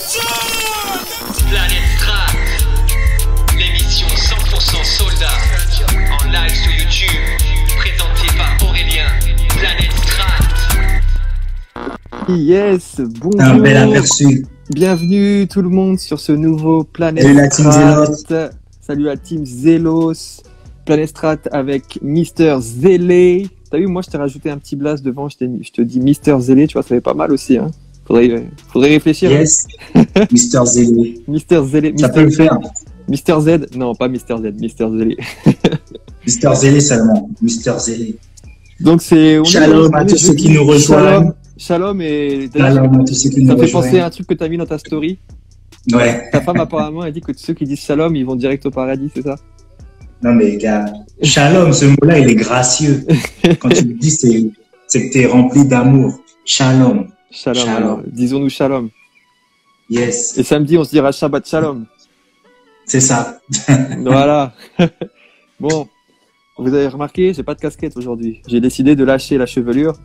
Planète Strat, l'émission 100% soldat, en live sur YouTube, présentée par Aurélien. Planète Strat. Yes, bonjour. Un bel aperçu. Bienvenue tout le monde sur ce nouveau Planète Salut la Team Strat. Zelos. Salut la Team Zelos. Planète Strat avec Mister Zélé. T'as vu, moi je t'ai rajouté un petit blast devant, je te dis Mister Zélé, tu vois, ça fait pas mal aussi, hein. Faudrait réfléchir. Yes, Mister Zélé. Mister Zélé. Ça peut le faire. Mister Z, non pas Mister Z, Mister Zélé. Mister Zélé seulement. Mister Zélé. Donc c'est... Shalom à tous ceux qui nous rejoignent. Shalom et... Shalom à tous ceux qui nous Ça me fait rejoignent. penser à un truc que t'as mis dans ta story. Ouais. Ta femme apparemment a dit que ceux qui disent shalom, ils vont direct au paradis, c'est ça? Non mais gars, shalom, ce mot-là, il est gracieux. Quand tu le dis, c'est que t'es rempli d'amour. Shalom. Shalom. Shalom. Alors, disons-nous shalom. Yes. Et samedi, on se dira Shabbat shalom. C'est ça. Voilà. Bon, vous avez remarqué, j'ai pas de casquette aujourd'hui. J'ai décidé de lâcher la chevelure.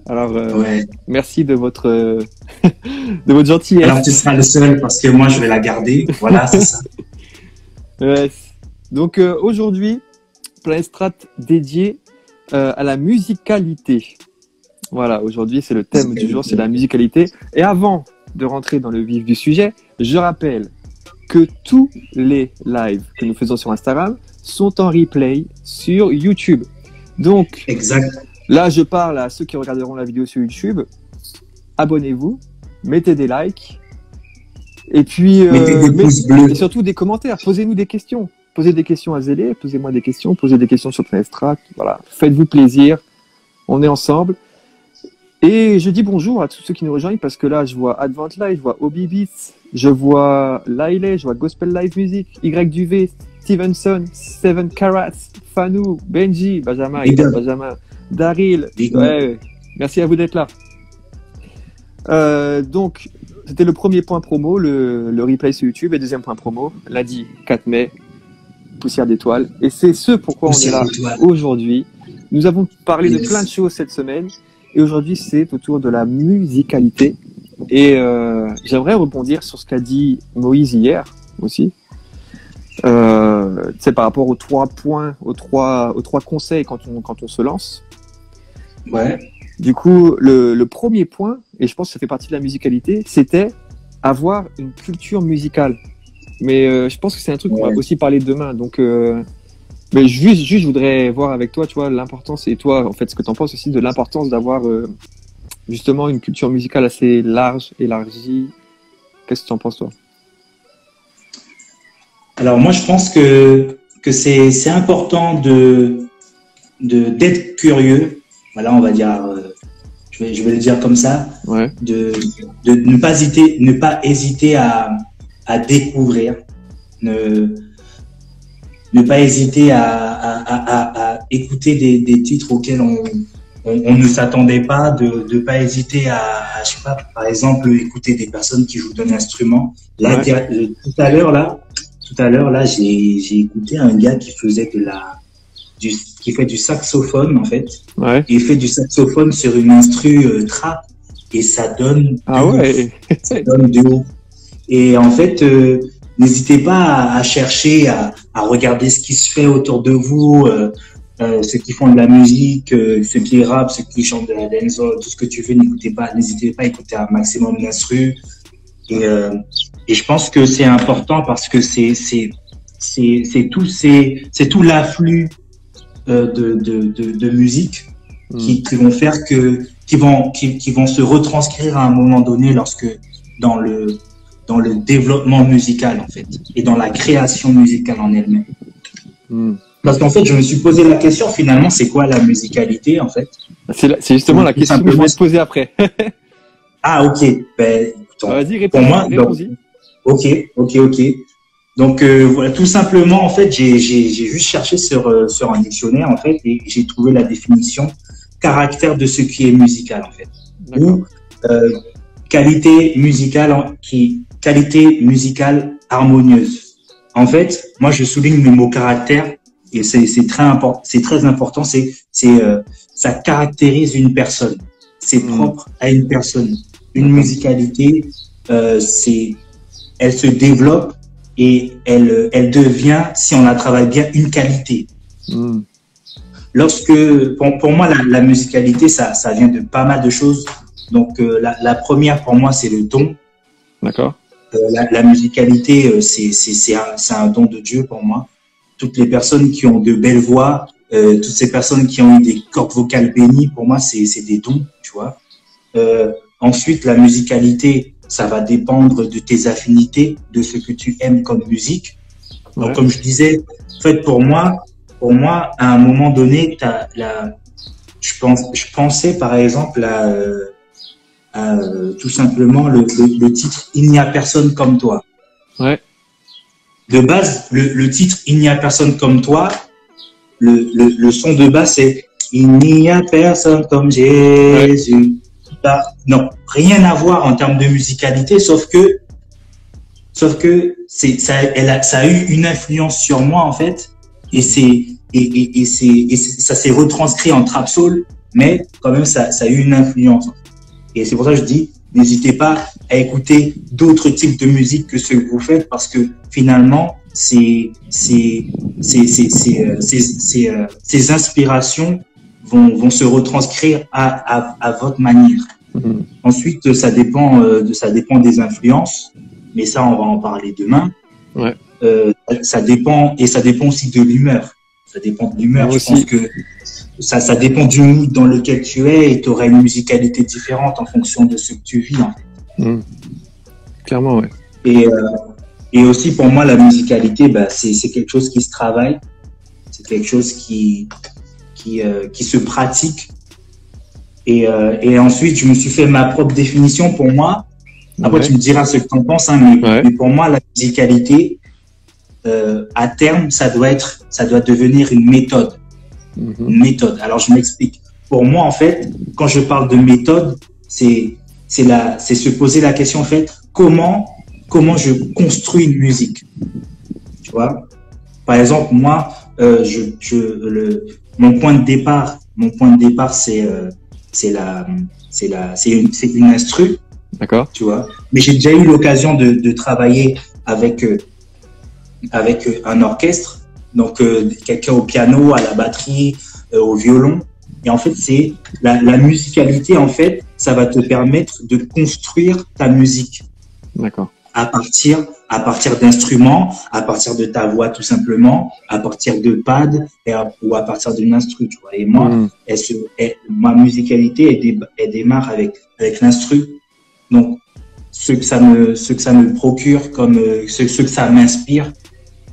Alors, Ouais. merci de votre de votre gentillesse. Alors tu seras le seul parce que moi, je vais la garder. Voilà, c'est ça. Ouais. Donc aujourd'hui, Planète Strat dédié à la musicalité. Voilà, aujourd'hui c'est le thème du jour, c'est la musicalité. Et avant de rentrer dans le vif du sujet, je rappelle que tous les lives que nous faisons sur Instagram sont en replay sur YouTube. Donc Exact. là, je parle à ceux qui regarderont la vidéo sur YouTube. Abonnez-vous, mettez des likes. Et puis, Mettez des pouces bleus. et surtout des commentaires. Posez-nous des questions. Posez des questions à Zélé, posez-moi des questions, posez des questions sur Planète Strat. Voilà, faites-vous plaisir. On est ensemble. Et je dis bonjour à tous ceux qui nous rejoignent parce que là, je vois Advent Live, je vois Obi Beats, je vois Lailey, je vois Gospel Live Music, Y Duvet, Stevenson, Seven Carats, Fanou, Benji, Benjamin, Big up. Benjamin, Daryl. Big up. Ouais, merci à vous d'être là. Donc, c'était le premier point promo, le replay sur YouTube, et deuxième point promo, lundi 4 mai, Poussière d'étoiles. Et c'est ce pourquoi on est Poussière là d'étoiles. aujourd'hui. Nous avons parlé de Yes. plein de choses cette semaine, et aujourd'hui c'est autour de la musicalité. Et j'aimerais rebondir sur ce qu'a dit Moïse hier aussi. C'est par rapport aux 3 points, aux trois conseils quand on se lance. Ouais. Du coup, le premier point, et je pense que ça fait partie de la musicalité, c'était avoir une culture musicale. Mais je pense que c'est un truc qu'on va aussi parler demain. Donc, mais juste, je voudrais voir avec toi, tu vois, l'importance, et toi, en fait, ce que tu en penses aussi de l'importance d'avoir justement une culture musicale assez large, élargie. Qu'est-ce que tu en penses, toi? Alors moi, je pense que c'est important d'être curieux. Voilà, on va dire, je vais le dire comme ça, Ouais. de ne pas hésiter à découvrir, ne pas hésiter à écouter des titres auxquels on ne s'attendait pas, de pas hésiter je sais pas, par exemple, écouter des personnes qui jouent d'un instrument. Là, Ouais. tout à l'heure là, j'ai écouté un gars qui faisait qui fait du saxophone en fait. Ouais. Et il fait du saxophone sur une instru trap et ça donne Ah ouais. ça donne de haut. Et en fait, n'hésitez pas à chercher, à regarder ce qui se fait autour de vous, ceux qui font de la musique, ceux qui rappent, ceux qui chantent de la dancehall, tout ce que tu veux, n'hésitez pas à écouter un maximum d'instru. Et je pense que c'est important parce que c'est tout l'afflux de musique qui vont faire qui vont se retranscrire à un moment donné dans le développement musical en fait et dans la création musicale en elle-même. Parce qu'en fait, je me suis posé la question finalement, c'est quoi la musicalité en fait? C'est justement la question que je vais te poser après. Ah ok, ben Vas-y, pour moi, réponds-y. Ok. Donc voilà, tout simplement en fait, j'ai juste cherché sur un dictionnaire en fait et j'ai trouvé la définition caractère de ce qui est musical en fait, ou qualité musicale harmonieuse. En fait, moi je souligne le mot caractère et c'est très important. Ça caractérise une personne. C'est propre à une personne. Une musicalité elle se développe et elle devient, si on la travaille bien, une qualité. Pour moi, la musicalité, ça vient de pas mal de choses. Donc, la première, pour moi, c'est le don. D'accord. La musicalité, c'est un don de Dieu pour moi. Toutes les personnes qui ont de belles voix, toutes ces personnes qui ont eu des cordes vocales bénies, pour moi, c'est des dons, tu vois. Ensuite, la musicalité, ça va dépendre de tes affinités, de ce que tu aimes comme musique. Donc, Ouais. comme je disais, en fait, pour moi, à un moment donné, je pensais par exemple à tout simplement le titre Il n'y a personne comme toi. Ouais. De base, le titre Il n'y a personne comme toi, le son de base c'est Il n'y a personne comme Jésus. Bah, non, rien à voir en termes de musicalité, sauf que ça a eu une influence sur moi en fait, et ça s'est retranscrit en trap soul, mais quand même ça a eu une influence. Et c'est pour ça que je dis, n'hésitez pas à écouter d'autres types de musique que ce que vous faites, parce que finalement, ces inspirations vont se retranscrire à votre manière. Ensuite, ça dépend des influences, mais ça, on va en parler demain. Ouais. Ça dépend aussi de l'humeur. Ça dépend de l'humeur. Moi Je pense que ça dépend du mood dans lequel tu es, et tu auras une musicalité différente en fonction de ce que tu vis, en fait. Clairement, ouais. Et aussi, pour moi, la musicalité, bah, c'est quelque chose qui se travaille. C'est quelque chose qui se pratique. Et ensuite, je me suis fait ma propre définition pour moi. Après, tu me diras ce que tu en penses, hein, mais pour moi, la musicalité, à terme, ça doit devenir une méthode. Une méthode. Alors, je m'explique. Pour moi, en fait, quand je parle de méthode, c'est se poser la question, en fait, comment je construis une musique. Tu vois? Par exemple, moi, mon point de départ, c'est une instru. D'accord. Tu vois? Mais j'ai déjà eu l'occasion de travailler avec un orchestre. Donc, quelqu'un au piano, à la batterie, au violon. Et en fait, c'est la musicalité, en fait, ça va te permettre de construire ta musique. D'accord. À partir d'instruments, à partir de ta voix, tout simplement, à partir de pads, ou à partir d'une instru, tu vois. Et moi, ma musicalité, elle démarre avec l'instru. Donc, ce que ça me procure comme, ce que ça m'inspire.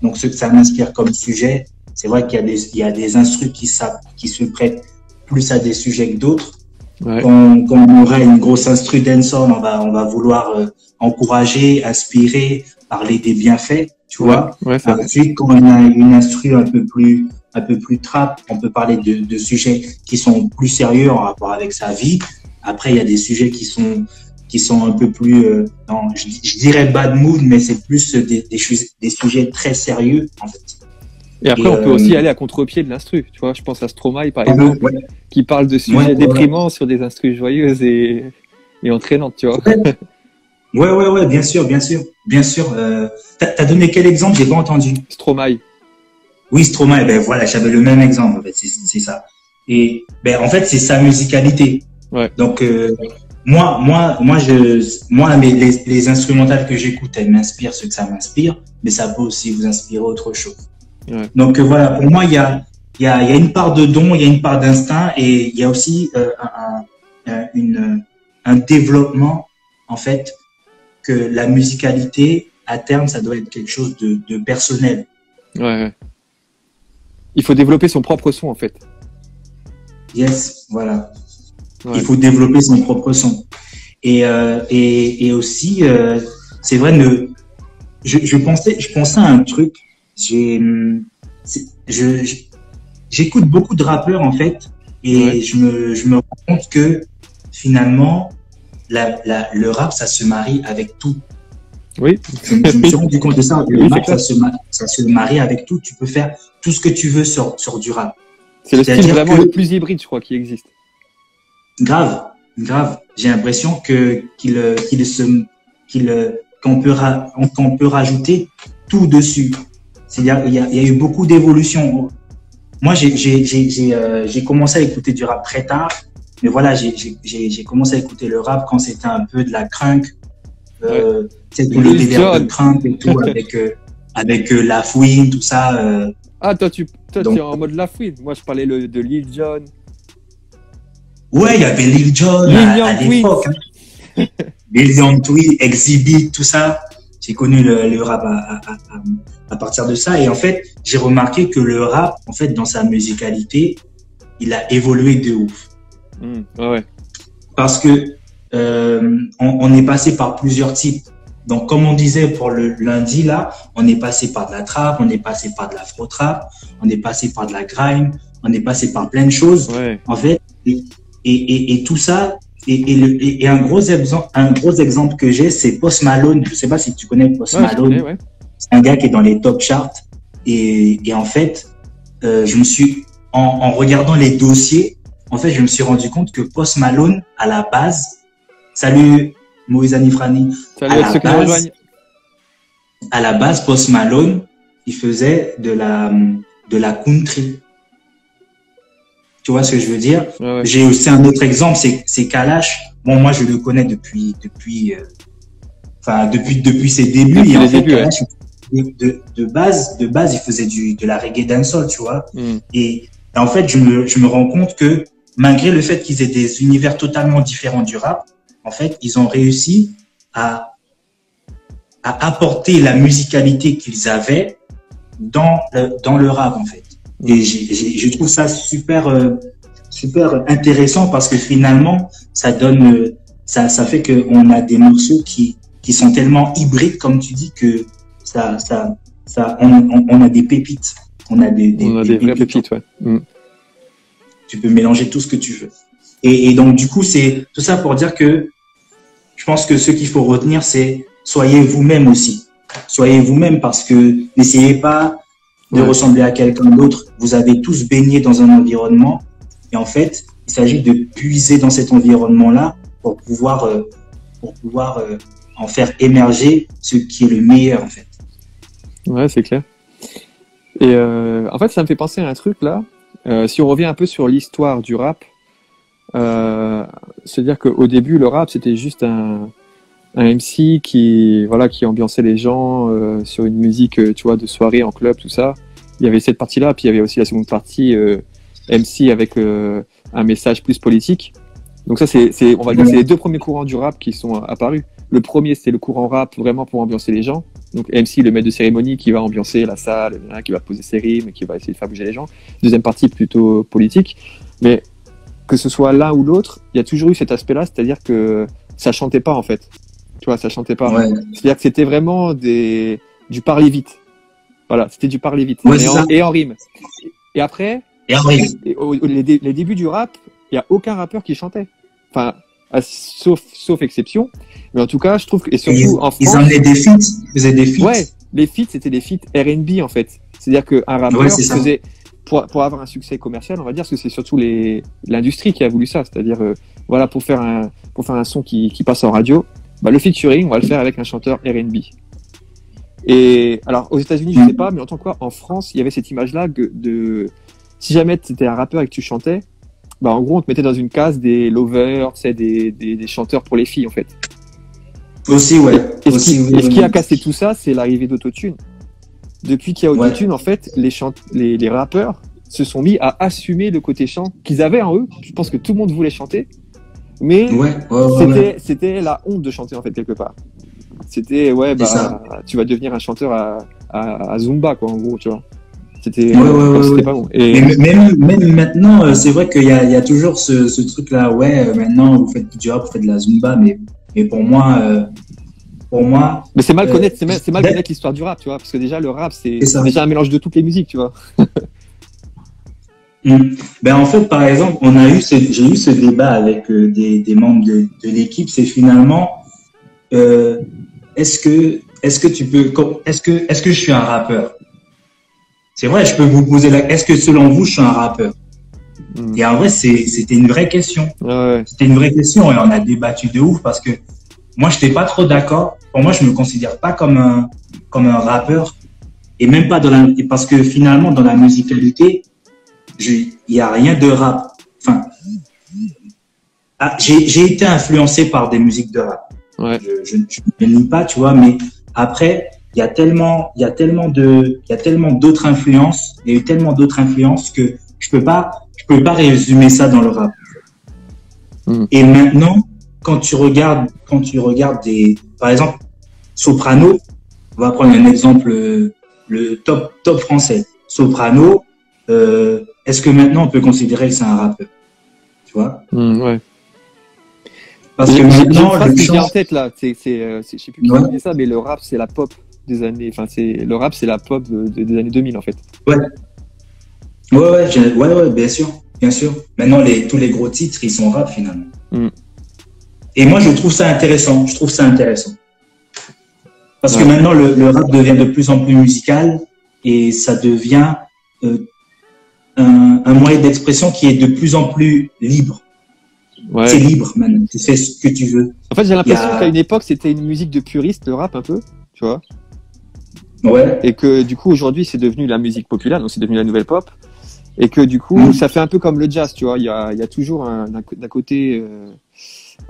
Donc, ce que ça m'inspire comme sujet, c'est vrai qu'il y a des instrus qui se prêtent plus à des sujets que d'autres. Ouais. Quand on aurait une grosse instru dancehall, on va vouloir encourager, inspirer, parler des bienfaits, tu vois. Ouais, ensuite, quand on a une instru un peu plus trap, on peut parler de sujets qui sont plus sérieux en rapport avec sa vie. Après, il y a des sujets qui sont un peu plus, je dirais bad mood, mais c'est plus des sujets très sérieux, en fait. Et après, on peut aussi aller à contre-pied de l'instru. Tu vois, je pense à Stromae, par exemple, qui parle de sujets déprimants sur des instrus joyeuses et entraînantes, tu vois. Ouais, bien sûr. T'as donné quel exemple? J'ai pas entendu. Stromae. Oui, Stromae, ben voilà, j'avais le même exemple, en fait, c'est ça. Et, ben, en fait, c'est sa musicalité. Ouais. Donc, moi, les instrumentales que j'écoute, elles m'inspirent ce que ça m'inspire, mais ça peut aussi vous inspirer autre chose. Ouais. Donc voilà, pour moi, il y a une part de don, il y a une part d'instinct, et il y a aussi un développement, en fait, que la musicalité, à terme, ça doit être quelque chose de personnel. Ouais. Il faut développer son propre son, en fait. Yes, voilà. Ouais. Il faut développer son propre son. Et aussi, c'est vrai, je pensais à un truc. J'écoute beaucoup de rappeurs, en fait, et je me rends compte que finalement, le rap, ça se marie avec tout. Oui. Je me suis rendu compte de ça. Le rap, ça se marie avec tout. Tu peux faire tout ce que tu veux sur du rap. C'est le style vraiment le plus hybride, je crois, qui existe. Grave. J'ai l'impression qu'il qu'on peut rajouter tout dessus. C'est-à-dire, il y a eu beaucoup d'évolutions. Moi, j'ai commencé à écouter du rap très tard, mais voilà, j'ai commencé à écouter le rap quand c'était un peu de la crunk, c'est tout le délire de crunk et tout, avec La Fouine, tout ça. Ah, toi, tu es en mode La Fouine. Moi, je parlais de Lil Jon. Ouais, il y avait Lil Jon à l'époque. Hein. Lil Jon Tweet, Exhibit, tout ça. J'ai connu le rap à partir de ça. Et en fait, j'ai remarqué que le rap, en fait, dans sa musicalité, il a évolué de ouf. Ouais. Parce que on est passé par plusieurs types. Donc, comme on disait pour le lundi, là, on est passé par de la trap, on est passé par de l'afro-trap, on est passé par de la grime, on est passé par plein de choses. Ouais. En fait, et tout ça, et un gros exemple que j'ai, c'est Post Malone. Je sais pas si tu connais Post Malone. Connais, ouais. C'est un gars qui est dans les top charts. Et en fait, je me suis, en regardant les dossiers, en fait, je me suis rendu compte que Post Malone, à la base, salut Moïse Anifrani, Salut à la base, Post Malone, il faisait de la country. Tu vois ce que je veux dire? Ouais. J'ai aussi un autre exemple, c'est Kalash. Bon, moi, je le connais depuis ses débuts. Depuis et en les fait, débuts, Kalash, de base, il faisait de la reggae dancehall, tu vois. Et en fait, je me rends compte que malgré le fait qu'ils aient des univers totalement différents du rap, en fait, ils ont réussi à apporter la musicalité qu'ils avaient dans le rap, en fait. Et je trouve ça super intéressant parce que finalement, ça donne, ça fait qu'on a des morceaux qui sont tellement hybrides, comme tu dis, que on a des pépites. On a des vraies pépites, ouais. Tu peux mélanger tout ce que tu veux. Et donc, du coup, c'est tout ça pour dire que je pense que ce qu'il faut retenir, c'est soyez vous-même aussi. Soyez vous-même parce que n'essayez pas de ressembler à quelqu'un d'autre. Vous avez tous baigné dans un environnement et en fait, il s'agit de puiser dans cet environnement-là pour pouvoir en faire émerger ce qui est le meilleur, en fait. Ouais, c'est clair. Et en fait, ça me fait penser à un truc là. Si on revient un peu sur l'histoire du rap, c'est-à-dire qu'au début, le rap, c'était juste un MC qui ambiançait les gens sur une musique, tu vois, de soirée en club, tout ça. Il y avait cette partie-là, puis il y avait aussi la seconde partie MC avec un message plus politique. Donc ça, on va dire, c'est les deux premiers courants du rap qui sont apparus. Le premier, c'était le courant rap vraiment pour ambiancer les gens. Donc MC, le maître de cérémonie, qui va ambiancer la salle, qui va poser ses rimes, qui va essayer de faire bouger les gens. Deuxième partie, plutôt politique. Mais que ce soit l'un ou l'autre, il y a toujours eu cet aspect-là, c'est-à-dire que ça chantait pas, en fait. Tu vois, ça chantait pas. Ouais. C'est-à-dire que c'était vraiment du parler vite. Voilà, c'était du parler vite. Ouais, et en rime. Et après, les débuts du rap, il n'y a aucun rappeur qui chantait. Enfin, sauf exception. Mais en tout cas, je trouve que, et surtout en France. Ils emmenaient des feats. Ils faisaient des feats. Ouais, les feats, c'était des feats R&B, en fait. C'est-à-dire qu'un rappeur faisait, pour avoir un succès commercial, on va dire que c'est surtout l'industrie qui a voulu ça. C'est-à-dire, voilà, pour faire un son qui passe en radio, bah, le featuring, on va le faire avec un chanteur R&B. Et alors, aux États-Unis, je sais pas, mais en tant qu'en France, il y avait cette image-là si jamais tu étais un rappeur et que tu chantais, bah, en gros, on te mettait dans une case des lovers, tu sais, des chanteurs pour les filles, en fait. Aussi, ouais. Et ce qui a cassé tout ça, c'est l'arrivée d'Autotune. Depuis qu'il y a Autotune, en fait, les rappeurs se sont mis à assumer le côté chant qu'ils avaient en eux. Je pense que tout le monde voulait chanter, mais c'était la honte de chanter, en fait, quelque part. C'était, tu vas devenir un chanteur à Zumba, quoi, en gros, tu vois. C'était pas bon. Et même maintenant, c'est vrai qu'il y a toujours ce truc-là. Ouais, maintenant, vous faites du rap, vous faites de la Zumba, mais pour moi. Mais c'est mal connaître, c'est mal connaître l'histoire du rap, tu vois, parce que déjà, le rap, c'est déjà un mélange de toutes les musiques, tu vois. Ben, en fait, par exemple, j'ai eu ce débat avec des membres de l'équipe, c'est finalement, est-ce que je suis un rappeur? C'est vrai, je peux vous poser est-ce que selon vous, je suis un rappeur? Et en vrai, c'était une vraie question. Ouais. C'était une vraie question et on a débattu de ouf parce que moi, je n'étais pas trop d'accord. Pour moi, je me considère pas comme un rappeur. Et même pas parce que finalement, dans la musicalité, il y a rien de rap. Enfin, j'ai été influencé par des musiques de rap. Ouais. Je ne nie pas, tu vois, mais après, il y a tellement d'autres influences, il y a eu tellement d'autres influences que je peux pas résumer ça dans le rap. Et maintenant, quand tu regardes par exemple, Soprano, on va prendre un exemple, le top français. Soprano, est-ce que maintenant on peut considérer que c'est un rappeur? Tu vois? Ouais. Parce que maintenant, le chant... en tête là, je sais plus qui a dit ça, mais le rap c'est la pop des années, enfin le rap c'est la pop des années 2000 en fait. Ouais, bien sûr. Maintenant tous les gros titres ils sont rap finalement. Et moi je trouve ça intéressant, parce que maintenant le rap devient de plus en plus musical et ça devient un moyen d'expression qui est de plus en plus libre. Ouais. C'est libre maintenant, tu fais ce que tu veux. En fait, j'ai l'impression qu'à une époque, c'était une musique de puriste, le rap un peu, tu vois. Ouais. Et que du coup, aujourd'hui, c'est devenu la musique populaire, donc c'est devenu la nouvelle pop. Et que du coup, ça fait un peu comme le jazz, tu vois. Il y a toujours d'un côté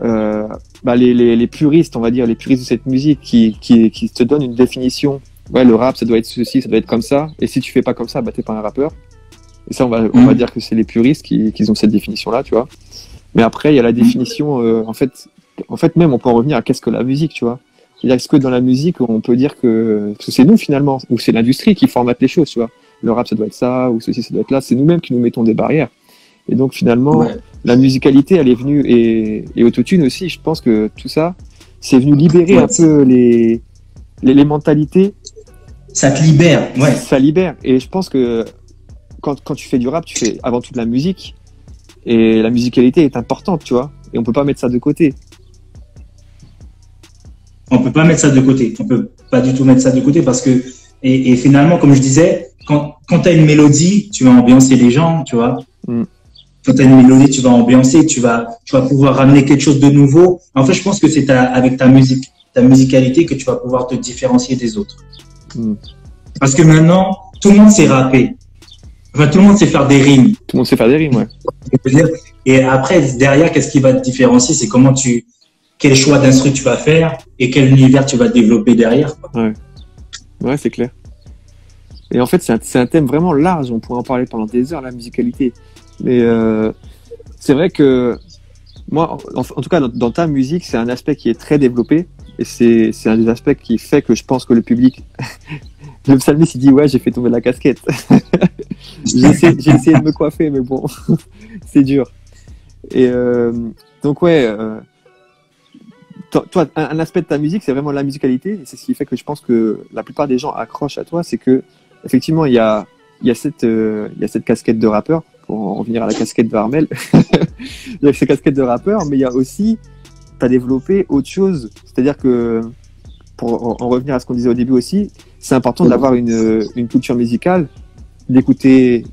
les puristes, on va dire, les puristes de cette musique qui te donnent une définition. Ouais, le rap, ça doit être ceci, ça doit être comme ça. Et si tu fais pas comme ça, bah t'es pas un rappeur. Et ça, on va dire que c'est les puristes qui ont cette définition-là, tu vois. Mais après, il y a la définition, en fait, même, on peut en revenir à qu'est-ce que la musique, tu vois. C'est-à-dire, est-ce que dans la musique, on peut dire que c'est nous, finalement, ou c'est l'industrie qui formate les choses, tu vois. Le rap, ça doit être ça, ou ceci, ça doit être là. C'est nous-mêmes qui nous mettons des barrières. Et donc, finalement, la musicalité, elle est venue, et Autotune aussi, je pense que tout ça, c'est venu libérer un peu les mentalités. Ça te libère, ouais. Ça libère. Et je pense que quand tu fais du rap, tu fais avant tout de la musique. Et la musicalité est importante, tu vois. Et on peut pas mettre ça de côté. On peut pas mettre ça de côté. On peut pas du tout mettre ça de côté parce que, et finalement, comme je disais, quand tu as une mélodie, tu vas ambiancer les gens, tu vois. Quand tu as une mélodie, tu vas ambiancer, tu vas pouvoir ramener quelque chose de nouveau. En fait, je pense que c'est avec ta musicalité que tu vas pouvoir te différencier des autres. Parce que maintenant, tout le monde sait rapper. Enfin, tout le monde sait faire des rimes. Tout le monde sait faire des rimes, ouais. Et après, derrière, qu'est-ce qui va te différencier? C'est quel choix d'instru tu vas faire et quel univers tu vas développer derrière, quoi. Ouais, c'est clair. Et en fait, c'est un thème vraiment large. On pourrait en parler pendant des heures, la musicalité. Mais c'est vrai que moi, en tout cas, dans ta musique, c'est un aspect qui est très développé. Et c'est un des aspects qui fait que je pense que le public... Le psalmiste, il dit, ouais, j'ai fait tomber la casquette. j'ai essayé de me coiffer, mais bon, c'est dur. Et donc, ouais, toi, un aspect de ta musique, c'est vraiment la musicalité. Et c'est ce qui fait que je pense que la plupart des gens accrochent à toi. C'est que, effectivement, il y a cette casquette de rappeur, pour en revenir à la casquette de Armel. Il y a cette casquette de rappeur, mais il y a aussi, tu as développé autre chose. C'est-à-dire que, pour en revenir à ce qu'on disait au début aussi, c'est important d'avoir une culture musicale, d'écouter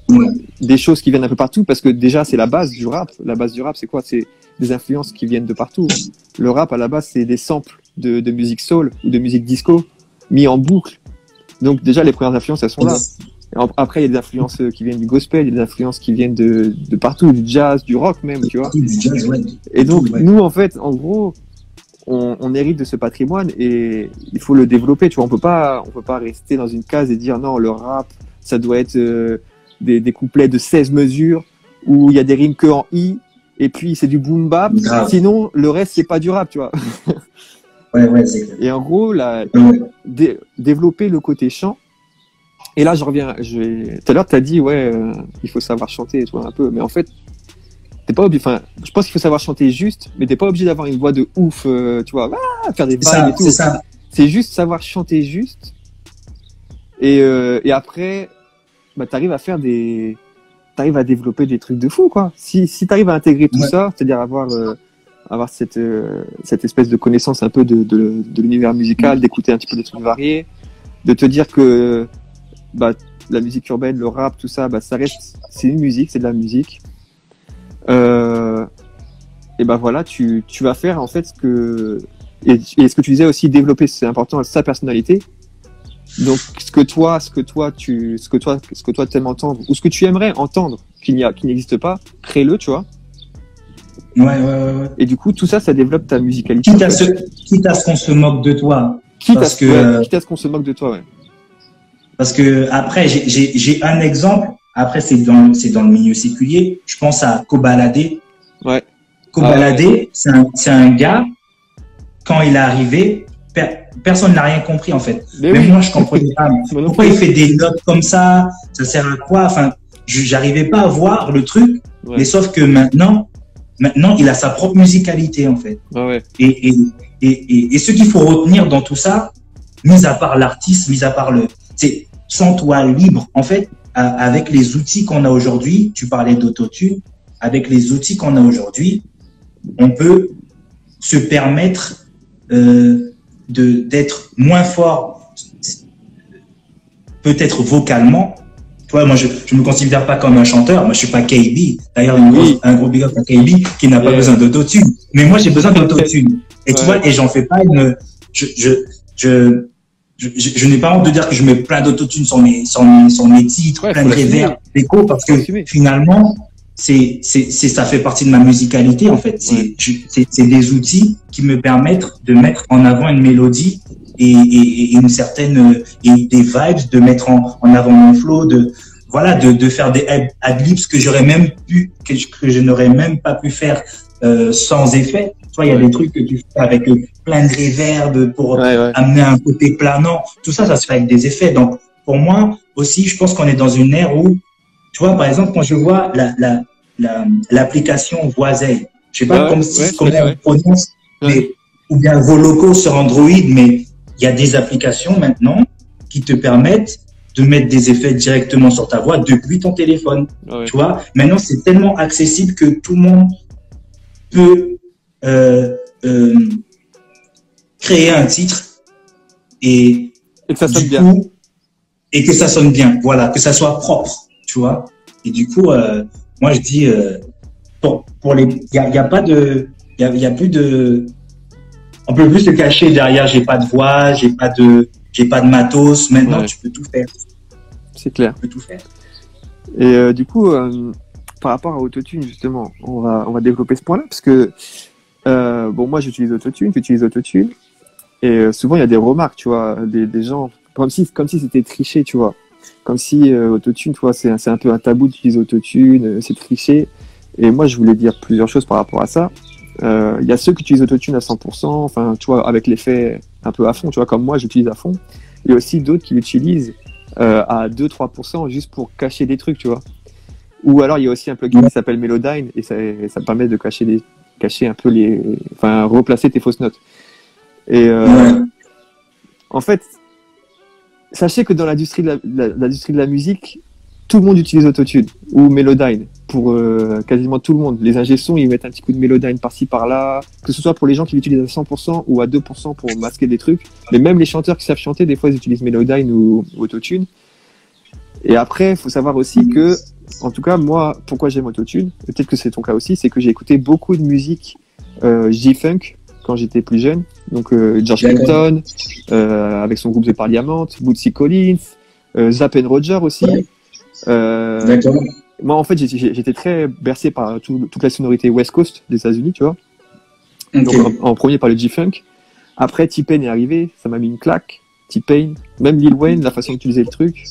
des choses qui viennent un peu partout, parce que déjà, c'est la base du rap. La base du rap, c'est quoi? C'est des influences qui viennent de partout. Le rap, à la base, c'est des samples de musique soul ou de musique disco mis en boucle. Donc déjà, les premières influences, elles sont là. Après, il y a des influences qui viennent du gospel, il y a des influences qui viennent de partout, du jazz, du rock même, tu vois. Et donc, nous, en fait, en gros, on hérite de ce patrimoine et il faut le développer, tu vois. On peut pas rester dans une case et dire non, le rap, ça doit être des couplets de 16 mesures où il y a des rimes que en i et puis c'est du boom bap. Sinon, le reste, c'est pas du rap, tu vois. Ouais, c'est clair. Et en gros, développer le côté chant. Et là, tout à l'heure, tu as dit, il faut savoir chanter, tu vois, un peu. Mais en fait, t'es pas obligé, je pense qu'il faut savoir chanter juste, mais t'es pas obligé d'avoir une voix de ouf, tu vois, faire des vagues et tout. C'est juste savoir chanter juste. Et après, t'arrives à développer des trucs de fou, quoi. Si t'arrives à intégrer tout ça, c'est-à-dire avoir cette espèce de connaissance un peu de l'univers musical, d'écouter un petit peu des trucs variés, de te dire que, la musique urbaine, le rap, tout ça, ça reste, c'est une musique, c'est de la musique. Et voilà, tu vas faire en fait ce que et ce que tu disais aussi, développer, c'est important, sa personnalité. Donc, ce que toi t'aimes entendre, ou ce que tu aimerais entendre, qui n'existe pas, crée-le, tu vois. Ouais. Et du coup, tout ça, ça développe ta musicalité. Quitte à ce qu'on se moque de toi. Quitte à ce qu'on se moque de toi, ouais. Parce que après, j'ai un exemple. Après, c'est dans le milieu séculier. Je pense à Kobalade. Ouais. Kobalade, c'est un gars, quand il est arrivé, personne n'a rien compris, en fait. Même moi, je comprenais pas. Pourquoi il fait des notes comme ça? Ça sert à quoi? Enfin, j'arrivais pas à voir le truc. Ouais. Mais sauf que maintenant, il a sa propre musicalité, en fait. Ouais. Et ce qu'il faut retenir dans tout ça, mis à part l'artiste, mis à part c'est sens-toi libre. En fait, avec les outils qu'on a aujourd'hui, tu parlais d'autotune, avec les outils qu'on a aujourd'hui, on peut se permettre d'être moins fort, peut-être vocalement. Tu vois, moi, je me considère pas comme un chanteur. Moi, je suis pas KB. D'ailleurs, un gros big up à KB qui n'a pas besoin d'autotune. Mais moi, j'ai besoin d'autotune. Et tu vois, et j'en fais pas je n'ai pas honte de dire que je mets plein d'autotune sur mes titres, plein de reverb, d'écho, parce que finalement, ça fait partie de ma musicalité, en fait. C'est des outils qui me permettent de mettre en avant une mélodie et une certaine, et des vibes, de mettre en avant mon flow, de faire des ad-libs que je n'aurais même pas pu faire sans effet. Tu vois, il y a des trucs que tu fais avec plein de reverb pour amener un côté planant. Tout ça, ça se fait avec des effets. Donc, pour moi aussi, je pense qu'on est dans une ère où, tu vois, par exemple, quand je vois l'application Voisey, je sais pas comment on prononce, mais, ou bien Voloco sur Android, mais il y a des applications maintenant qui te permettent de mettre des effets directement sur ta voix depuis ton téléphone. Tu vois, maintenant, c'est tellement accessible que tout le monde peut créer un titre et que ça sonne bien. Et que ça sonne bien, voilà, que ça soit propre, tu vois. Et du coup, moi je dis pour les, il y a pas de, il y a plus de, on peut plus se cacher derrière. J'ai pas de voix, j'ai pas de matos. Maintenant, tu peux tout faire. C'est clair. Tu peux tout faire. Et du coup, par rapport à Autotune, justement, on va développer ce point-là parce que bon, moi j'utilise Autotune, tu utilises Autotune, et souvent il y a des remarques, tu vois, des gens comme si c'était triché, tu vois, comme si Autotune, tu vois, c'est un peu un tabou d'utiliser Autotune, c'est triché. Et moi je voulais dire plusieurs choses par rapport à ça. Il y a ceux qui utilisent Autotune à 100%, enfin, tu vois, avec l'effet un peu à fond, tu vois, comme moi j'utilise à fond. Il y a aussi d'autres qui l'utilisent à 2-3% juste pour cacher des trucs, tu vois. Ou alors il y a aussi un plugin qui s'appelle Melodyne et ça permet de cacher un peu replacer tes fausses notes. Et en fait, sachez que dans l'industrie de la musique, tout le monde utilise Autotune ou Melodyne pour quasiment tout le monde. Les ingé sons, ils mettent un petit coup de Melodyne par-ci par-là, que ce soit pour les gens qui l'utilisent à 100% ou à 2% pour masquer des trucs. Mais même les chanteurs qui savent chanter, des fois ils utilisent Melodyne ou Autotune. Et après, il faut savoir aussi que, en tout cas, moi, pourquoi j'aime Autotune, peut-être que c'est ton cas aussi, c'est que j'ai écouté beaucoup de musique J-Funk quand j'étais plus jeune. Donc George Clinton, avec son groupe The Parliament, Bootsy Collins, Zapp & Roger aussi. Moi, en fait, j'étais très bercé par toute la sonorité West Coast des États-Unis, tu vois. Donc en premier par le J-Funk. Après, T-Pain est arrivé, ça m'a mis une claque. T-Pain, même Lil Wayne, la façon d'utiliser le truc.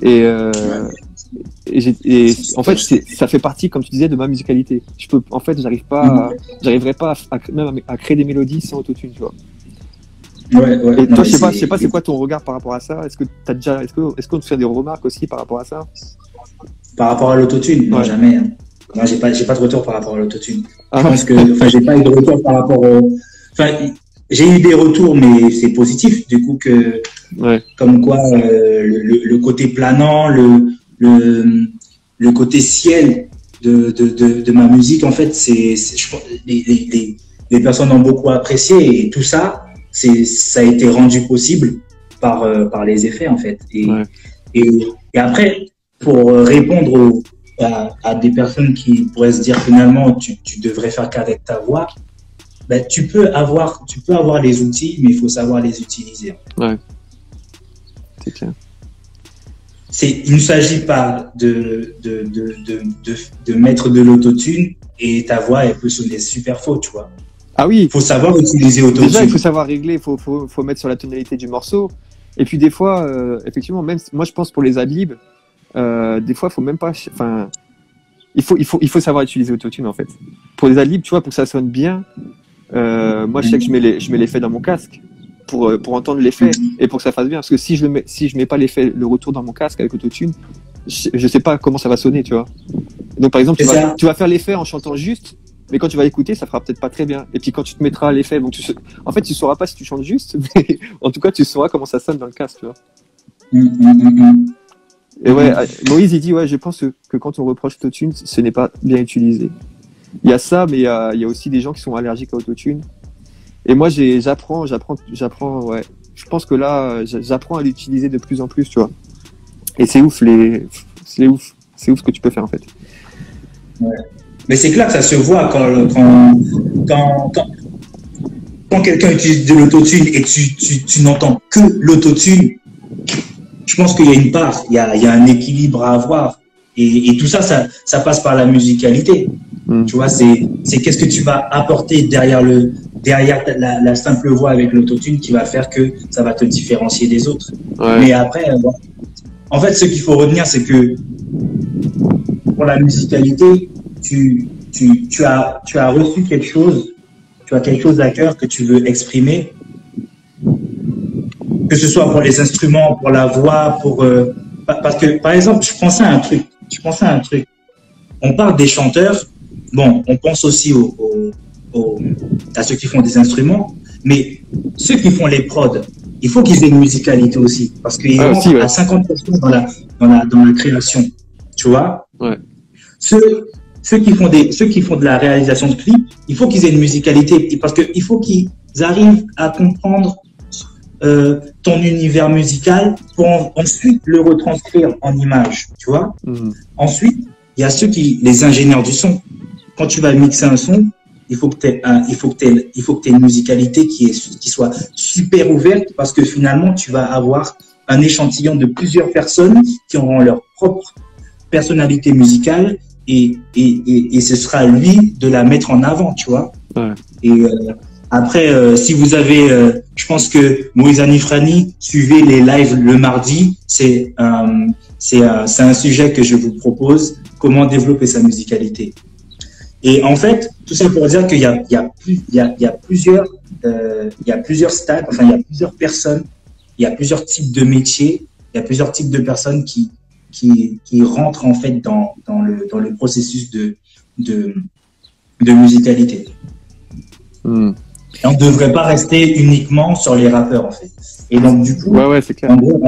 Et en fait, ça fait partie, comme tu disais, de ma musicalité. J'arriverais pas à créer des mélodies sans Autotune, tu vois. Et toi, je sais pas, c'est quoi ton regard par rapport à ça? Est-ce qu'on te fait des remarques aussi par rapport à ça? Par rapport à l'autotune? Non, jamais. Hein. Moi, j'ai pas de retour par rapport à l'autotune. Je pense que, j'ai pas eu de retour par rapport j'ai eu des retours, mais c'est positif. Du coup, comme quoi, le côté planant, le côté ciel de ma musique, en fait, je pense, les personnes ont beaucoup apprécié, et tout ça, ça a été rendu possible par les effets, en fait. Et après, pour répondre à des personnes qui pourraient se dire finalement, tu devrais faire qu'avec ta voix. ben, tu peux avoir les outils, mais il faut savoir les utiliser. Ouais. C'est clair. Il ne s'agit pas de mettre de l'autotune et ta voix, elle peut sonner super faux, tu vois. Ah oui. Il faut savoir utiliser l'autotune. Déjà, il faut savoir régler, il faut mettre sur la tonalité du morceau. Et puis des fois, effectivement, même moi je pense pour les adlibs, des fois, il faut même pas. Enfin, il faut savoir utiliser l'autotune en fait. Pour les adlibs, tu vois, pour que ça sonne bien, moi je sais que je mets l'effet dans mon casque pour entendre l'effet et pour que ça fasse bien. Parce que si je mets pas l'effet, le retour dans mon casque avec l'autotune, je sais pas comment ça va sonner, tu vois. Donc par exemple, tu vas faire l'effet en chantant juste. Mais quand tu vas écouter, ça fera peut-être pas très bien. Et puis quand tu te mettras l'effet, donc en fait, tu sauras pas si tu chantes juste, mais en tout cas, tu sauras comment ça sonne dans le casque, tu vois. Et ouais, Moïse, il dit, ouais, je pense que quand on reproche l'autotune, ce n'est pas bien utilisé. Il y a ça, mais il y a aussi des gens qui sont allergiques à l'autotune. Et moi, j'apprends, ouais. Je pense que là, j'apprends à l'utiliser de plus en plus, tu vois. Et c'est ouf, c'est ouf ce que tu peux faire, en fait. Ouais. Mais c'est clair que ça se voit quand quelqu'un utilise de l'autotune et tu n'entends que l'autotune. Je pense qu'il y a une part, il y a un équilibre à avoir. Et tout ça passe par la musicalité. Tu vois, c'est qu'est-ce que tu vas apporter derrière la simple voix avec l'autotune qui va faire que ça va te différencier des autres. Ouais. Mais après, en fait, ce qu'il faut retenir, c'est que pour la musicalité, tu as reçu quelque chose, tu as quelque chose à cœur que tu veux exprimer, que ce soit pour les instruments, pour la voix, parce que, par exemple, je pensais à un truc. On parle des chanteurs, bon, on pense aussi à ceux qui font des instruments, mais ceux qui font les prods, il faut qu'ils aient une musicalité aussi, parce qu'ils rentrent à 50% dans la création, tu vois. Ouais. Ceux qui font de la réalisation de clips, il faut qu'ils aient une musicalité, parce qu'il faut qu'ils arrivent à comprendre ton univers musical pour ensuite le retranscrire en images, tu vois. Ensuite, il y a les ingénieurs du son. Quand tu vas mixer un son, il faut que tu aies une musicalité qui soit super ouverte, parce que finalement, tu vas avoir un échantillon de plusieurs personnes qui auront leur propre personnalité musicale. Et ce sera à lui de la mettre en avant, tu vois. Ouais. Et après, si vous avez, je pense que Moïse Anifrani, suivez les lives le mardi. C'est un sujet que je vous propose, comment développer sa musicalité. Et en fait, tout ça pour dire qu'il y a plusieurs stades, enfin il y a plusieurs personnes, il y a plusieurs types de métiers, il y a plusieurs types de personnes qui rentrent en fait dans le processus de musicalité. Et on ne devrait pas rester uniquement sur les rappeurs en fait. Et donc du coup, ouais, c'est clair. En gros,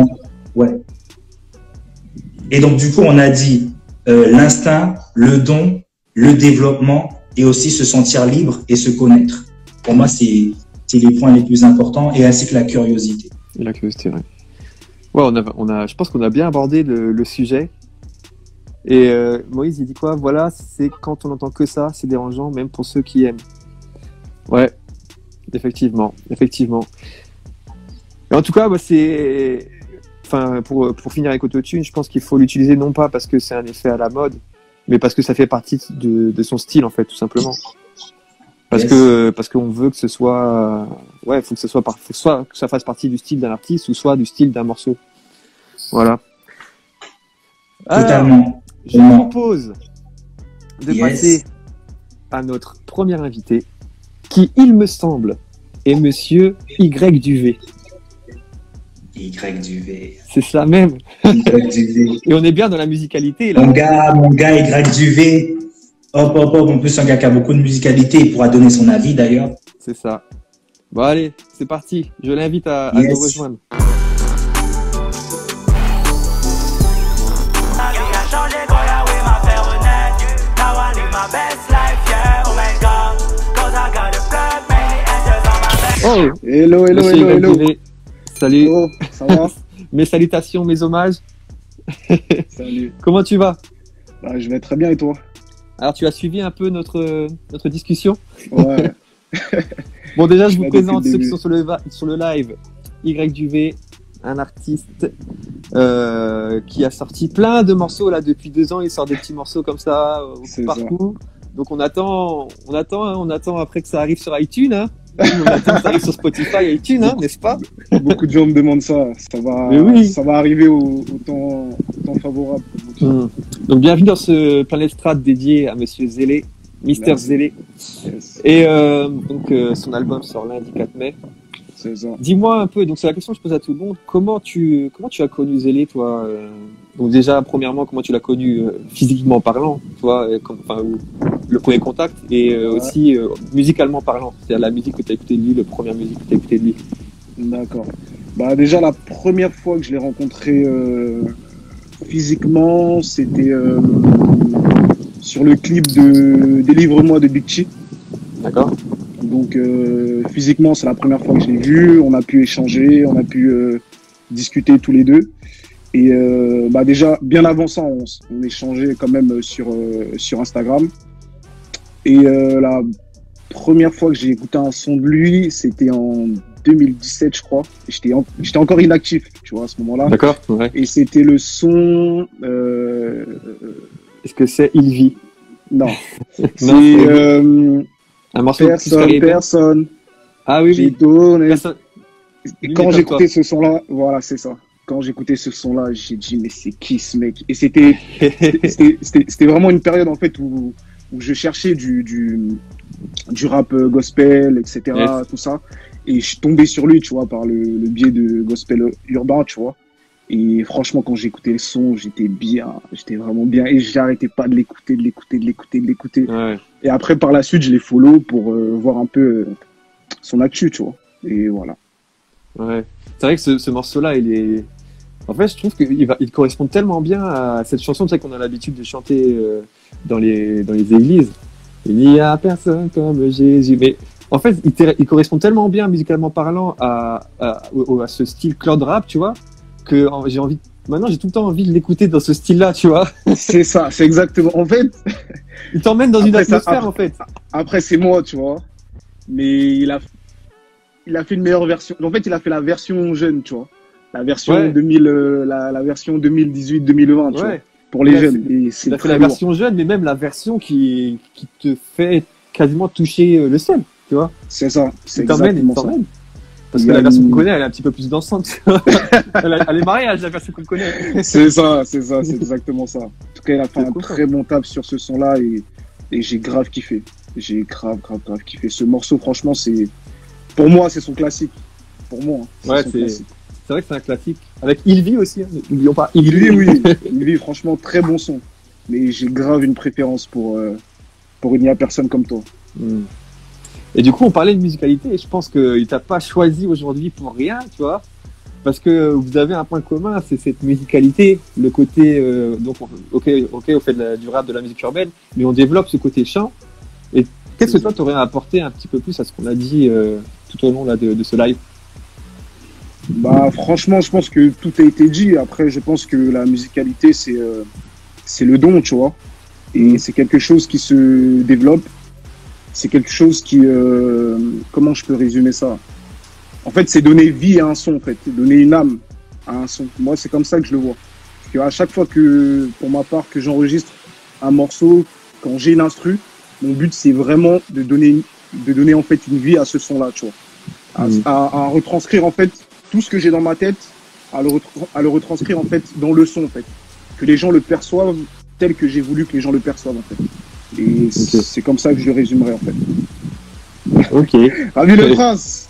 Et donc du coup, on a dit l'instinct, le don, le développement et aussi se sentir libre et se connaître. Pour moi, c'est les points les plus importants, et ainsi que la curiosité. Et la curiosité, ouais. Ouais, je pense qu'on a bien abordé le sujet. Et Moïse, il dit quoi? Voilà, c'est quand on n'entend que ça, c'est dérangeant, même pour ceux qui aiment. Ouais, effectivement. Et en tout cas, pour finir avec Autotune, je pense qu'il faut l'utiliser non pas parce que c'est un effet à la mode, mais parce que ça fait partie de son style, en fait, tout simplement. Parce qu'on veut que ce soit, faut que soit que ça fasse partie du style d'un artiste, ou soit du style d'un morceau. Voilà. Totalement. Alors, je vous propose de passer à notre premier invité, qui, il me semble, est Monsieur Y Duvet. Y Duvet. C'est ça même. Y Duvet. Et on est bien dans la musicalité, là. Mon gars Y Duvet. Hop. En plus, un gars qui a beaucoup de musicalité, il pourra donner son avis d'ailleurs. C'est ça. Bon, allez, c'est parti. Je l'invite à nous rejoindre. Oh, hello. Salut. Oh, ça va? Mes salutations, mes hommages. Salut. Comment tu vas? Je vais très bien, et toi? Alors, tu as suivi un peu notre discussion? Ouais. Bon, déjà, je vous Là, depuis présente le ceux qui début. sont sur le live. Y Duvet, un artiste qui a sorti plein de morceaux là depuis 2 ans. Il sort des petits morceaux comme ça C'est partout. Donc on attend après que ça arrive sur iTunes. Hein. On attend que ça arrive sur Spotify et iTunes, hein, n'est-ce pas? Beaucoup de gens me demandent ça. Mais oui. Ça va arriver au temps favorable. Donc bienvenue dans ce Planète Strat dédié à Monsieur Zélé, Mister Merci. Zélé. Yes, Et son album sort lundi 4 mai. c'est ça. Dis-moi un peu, donc c'est la question que je pose à tout le monde, comment tu as connu Zélé, toi Donc déjà, premièrement, comment tu l'as connu physiquement parlant, toi, le premier contact, et aussi musicalement parlant, c'est-à-dire la musique que tu as écoutée de lui, la première musique que tu as écoutée de lui. D'accord. Bah déjà la première fois que je l'ai rencontré physiquement, c'était sur le clip de Délivre-moi de Big Chi. D'accord. Donc physiquement, c'est la première fois que je l'ai vu. On a pu échanger, on a pu discuter tous les deux. Et bah déjà, bien avant ça, on échangeait quand même sur Instagram. Et la première fois que j'ai écouté un son de lui, c'était en 2017, je crois. J'étais encore inactif, tu vois, à ce moment-là. D'accord. Ouais. Et c'était le son. Est-ce que c'est Il vit? Non. c'est C'est un morceau personne. Ah oui, J'ai oui. donné. Personne. Et quand j'écoutais ce son-là, voilà, c'est ça. Quand j'écoutais ce son-là, j'ai dit, mais c'est qui ce mec? Et c'était vraiment une période, en fait, où je cherchais du rap gospel, etc., Yes. tout ça. Et je suis tombé sur lui, tu vois, par le biais de gospel urbain, tu vois. Et franchement, quand j'écoutais le son, j'étais vraiment bien. Et j'arrêtais pas de l'écouter. Ouais. Et après, par la suite, je l'ai follow pour voir un peu son actu, tu vois. Et voilà. Ouais. C'est vrai que ce morceau-là, il est. En fait, je trouve qu'il correspond tellement bien à cette chanson, tu sais, qu'on a l'habitude de chanter dans les églises. Il n'y a personne comme Jésus. Mais en fait, il correspond tellement bien, musicalement parlant, à ce style cloud rap, tu vois, que maintenant, j'ai tout le temps envie de l'écouter dans ce style-là, tu vois. C'est ça, c'est exactement. En fait, Il t'emmène dans une Après, ça- atmosphère, en fait. après c'est moi, tu vois. Mais il a fait une meilleure version. En fait, il a fait la version jeune, tu vois. La version Ouais. 2000, la version 2018-2020, tu vois. Ouais. Pour les Ouais, jeunes. Et c'est Il a fait très la lourd. version jeune, mais même la version qui te fait quasiment toucher le ciel, tu vois. C'est ça, c'est Il t'emmène, exactement ça. Parce Il que y a la version une- qu'on connaît, elle est un petit peu plus dansante. tu vois. Elle est mariage, la version qu'on connaît. C'est ça, c'est exactement ça. En tout cas, il a fait C'est un cool, ça. très bon taf sur ce son-là et j'ai grave kiffé. J'ai grave kiffé. Ce morceau, franchement, pour moi, c'est son classique. Pour moi, hein, Ouais, son c'est classique. vrai que c'est un classique. Avec Il vit aussi, hein. N'oublions pas. Il vit, oui. Il vit, franchement, très bon son. Mais j'ai grave une préférence pour Il n'y a personne comme toi. Hmm. Et du coup, on parlait de musicalité, et je pense qu'il t'a pas choisi aujourd'hui pour rien, tu vois. Parce que vous avez un point commun, c'est cette musicalité, le côté, donc, ok, on fait du rap, de la musique urbaine, mais on développe ce côté chant. Et qu'est-ce que toi, t'aurais à apporter un petit peu plus à ce qu'on a dit tout au long là, de ce live? Bah, franchement, je pense que tout a été dit. Après, je pense que la musicalité, c'est le don, tu vois. Et c'est quelque chose qui se développe. C'est quelque chose qui, comment je peux résumer ça? En fait, c'est donner vie à un son, en fait. Donner une âme à un son. Moi, c'est comme ça que je le vois. Parce qu'à chaque fois pour ma part, que j'enregistre un morceau, quand j'ai une instru, mon but, c'est vraiment de donner en fait une vie à ce son-là, tu vois. À retranscrire, en fait, tout ce que j'ai dans ma tête, à le retranscrire, en fait, dans le son, en fait. Que les gens le perçoivent tel que j'ai voulu que les gens le perçoivent, en fait. Et c'est comme ça que je le résumerai, en fait. Ok. Ravi le prince!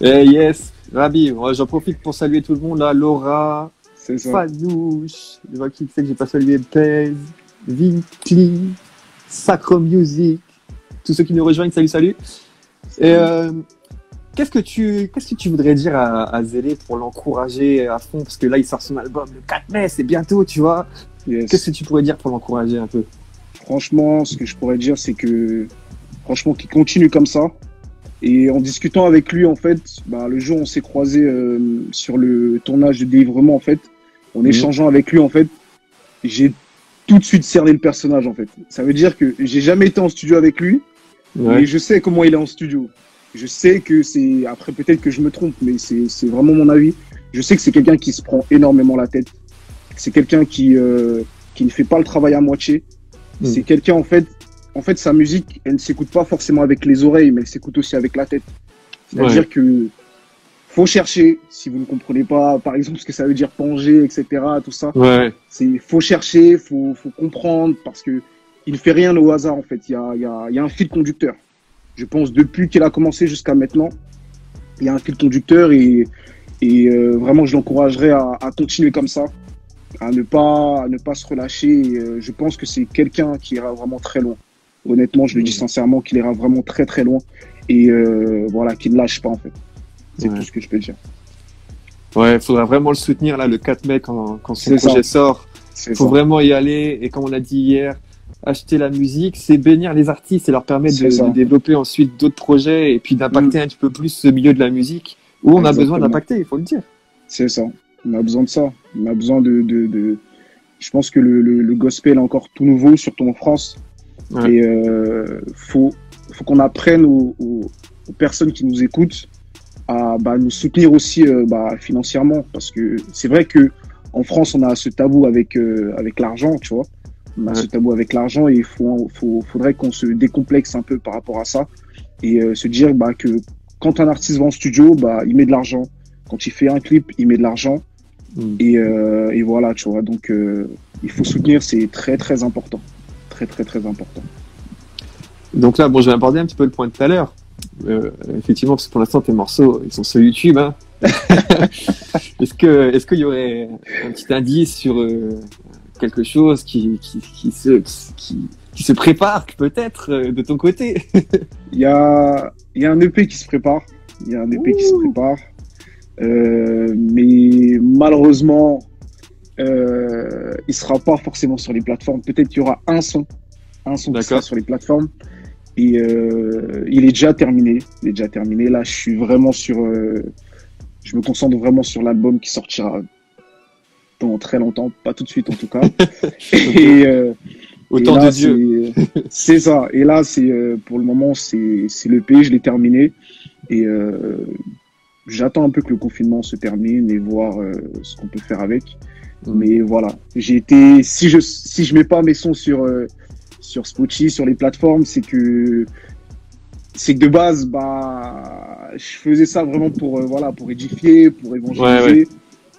Yes, Rabi, j'en profite pour saluer tout le monde là, Laura, C'est ça. Fanouche, je vois qui sait que j'ai pas salué, Pez, Vincli, Sacro Music, tous ceux qui nous rejoignent, salut. Et qu'est-ce que tu voudrais dire à Zélé pour l'encourager à fond, parce que là il sort son album le 4 mai, c'est bientôt, tu vois. Yes. Qu'est-ce que tu pourrais dire pour l'encourager un peu? Franchement, ce que je pourrais dire, c'est que, franchement, qu'il continue comme ça. Et en discutant avec lui, en fait, bah, le jour où on s'est croisé sur le tournage de Délivrement, en fait, en échangeant avec lui, en fait, j'ai tout de suite cerné le personnage, en fait. Ça veut dire que j'ai jamais été en studio avec lui, Ouais. Mais je sais comment il est en studio. Je sais que c'est, après peut-être que je me trompe, mais c'est vraiment mon avis. Je sais que c'est quelqu'un qui se prend énormément la tête. C'est quelqu'un qui ne fait pas le travail à moitié. C'est quelqu'un, en fait, sa musique, elle ne s'écoute pas forcément avec les oreilles, mais elle s'écoute aussi avec la tête. C'est-à-dire que faut chercher, si vous ne comprenez pas, par exemple, ce que ça veut dire panger, etc., tout ça. Ouais. Faut chercher, faut comprendre, parce que il ne fait rien au hasard, en fait. Il y a un fil conducteur. Je pense, depuis qu'il a commencé jusqu'à maintenant, il y a un fil conducteur et vraiment, je l'encouragerais à continuer comme ça, à ne pas se relâcher. Et, je pense que c'est quelqu'un qui ira vraiment très loin. Honnêtement, je le dis sincèrement, qu'il ira vraiment très, très loin. Et voilà, qu'il ne lâche pas, en fait. C'est tout ce que je peux dire. Ouais, il faudra vraiment le soutenir là, le 4 mai quand son projet sort. Il faut vraiment y aller. Et comme on l'a dit hier, acheter la musique, c'est bénir les artistes et leur permettre de développer ensuite d'autres projets et puis d'impacter un petit peu plus ce milieu de la musique où on a besoin d'impacter, il faut le dire. C'est ça. On a besoin de ça. On a besoin de... Je pense que le gospel est encore tout nouveau, surtout en France. Ouais. Et faut qu'on apprenne aux personnes qui nous écoutent à nous soutenir aussi financièrement, parce que c'est vrai que en France on a ce tabou avec l'argent, tu vois. On a ce tabou avec l'argent et il faudrait qu'on se décomplexe un peu par rapport à ça et se dire que quand un artiste va en studio, il met de l'argent. Quand il fait un clip, il met de l'argent et voilà, tu vois. Donc il faut soutenir, c'est très très important, très très très important. Donc là, bon, je vais aborder un petit peu le point de tout à l'heure. Effectivement, parce que pour l'instant, tes morceaux, ils sont sur YouTube. Hein. Est-ce qu'il y aurait un petit indice sur quelque chose qui se prépare peut-être de ton côté? Il y a un EP qui se prépare. Mais malheureusement, il sera pas forcément sur les plateformes. Peut-être qu'il y aura un son qui sera sur les plateformes. Et il est déjà terminé. Là, je suis vraiment je me concentre vraiment sur l'album qui sortira dans très longtemps, pas tout de suite en tout cas. Autant de Dieu. C'est ça. Et là, pour le moment, c'est l'EP, je l'ai terminé. Et j'attends un peu que le confinement se termine et voir ce qu'on peut faire avec. Mais voilà, si je mets pas mes sons sur Spotify, sur les plateformes, c'est que de base, je faisais ça vraiment pour édifier, pour évangéliser. Ouais.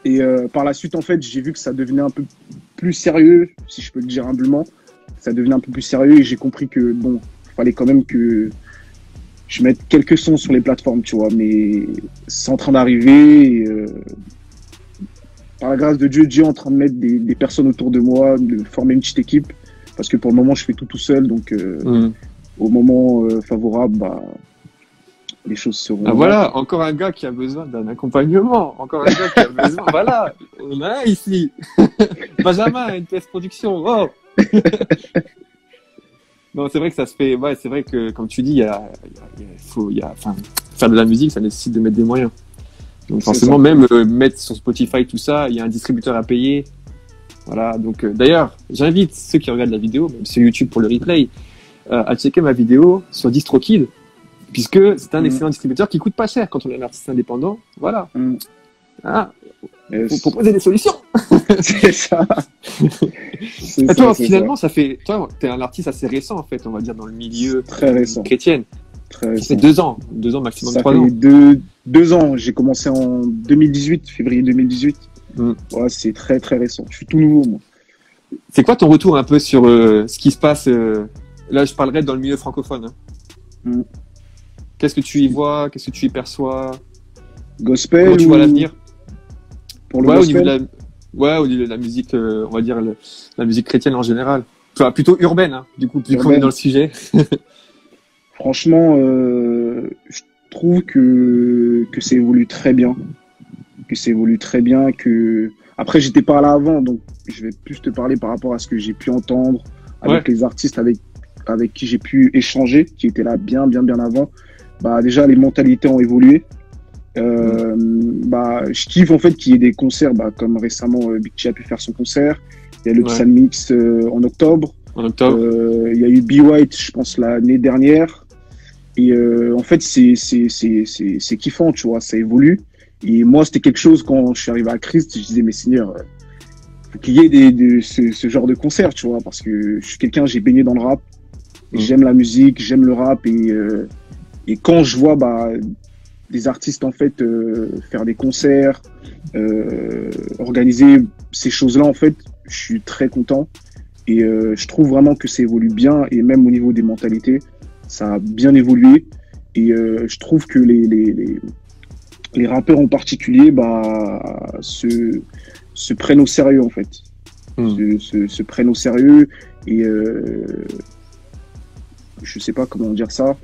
Et par la suite, en fait, j'ai vu que ça devenait un peu plus sérieux, si je peux le dire humblement. Ça devenait un peu plus sérieux et j'ai compris que il fallait quand même que je mette quelques sons sur les plateformes, tu vois. Mais c'est en train d'arriver. Par la grâce de Dieu, Dieu est en train de mettre des personnes autour de moi, de former une petite équipe. Parce que pour le moment, je fais tout seul. Donc, au moment favorable, les choses seront... Ah voilà, encore un gars qui a besoin d'un accompagnement. Encore un gars qui a besoin... Voilà, on a un ici. Benjamin, NPS Production. Oh. Non, c'est vrai que ça se fait... Ouais, c'est vrai que, comme tu dis, faire de la musique, ça nécessite de mettre des moyens. Donc forcément, même mettre sur Spotify, tout ça, il y a un distributeur à payer. Voilà, donc d'ailleurs, j'invite ceux qui regardent la vidéo, même sur YouTube pour le replay, à checker ma vidéo sur DistroKid, puisque c'est un excellent distributeur qui coûte pas cher quand on est un artiste indépendant. Voilà. Faut proposer des solutions. C'est ça. Et toi, finalement, toi, t'es un artiste assez récent, en fait, on va dire, dans le milieu chrétien. Très récent. Ça fait 2 ans maximum, 3 ans. Ça fait 2 ans. J'ai commencé en 2018, février 2018. Ouais, c'est très très récent. Je suis tout nouveau, moi. C'est quoi ton retour un peu sur ce qui se passe là, je parlerai dans le milieu francophone. Hein. Qu'est-ce que tu y vois? Qu'est-ce que tu y perçois? Gospel. Comment tu vois l'avenir? Pour le gospel. Au niveau de la musique, on va dire la musique chrétienne en général. Enfin, plutôt urbaine, hein, du coup, plus qu'on est dans le sujet. Franchement, je trouve que ça évolue très bien. Après, j'étais pas là avant, donc je vais plus te parler par rapport à ce que j'ai pu entendre avec les artistes avec qui j'ai pu échanger, qui étaient là bien avant. Déjà, les mentalités ont évolué. Je kiffe en fait qu'il y ait des concerts, comme récemment Big Chi a pu faire son concert. Il y a le Sun Mix en octobre. Il y a eu Be White, je pense, l'année dernière. Et en fait, c'est kiffant, tu vois, ça évolue. Et moi, c'était quelque chose, quand je suis arrivé à Christ, je disais, mais Seigneur, faut qu'il y ait ce genre de concert, tu vois, parce que je suis quelqu'un, j'ai baigné dans le rap, et j'aime la musique, j'aime le rap, et quand je vois des artistes, en fait, faire des concerts, organiser ces choses-là, en fait, je suis très content. Et je trouve vraiment que ça évolue bien, et même au niveau des mentalités, ça a bien évolué. Et je trouve que les rappeurs en particulier se prennent au sérieux, en fait. Se prennent au sérieux, et je sais pas comment dire ça.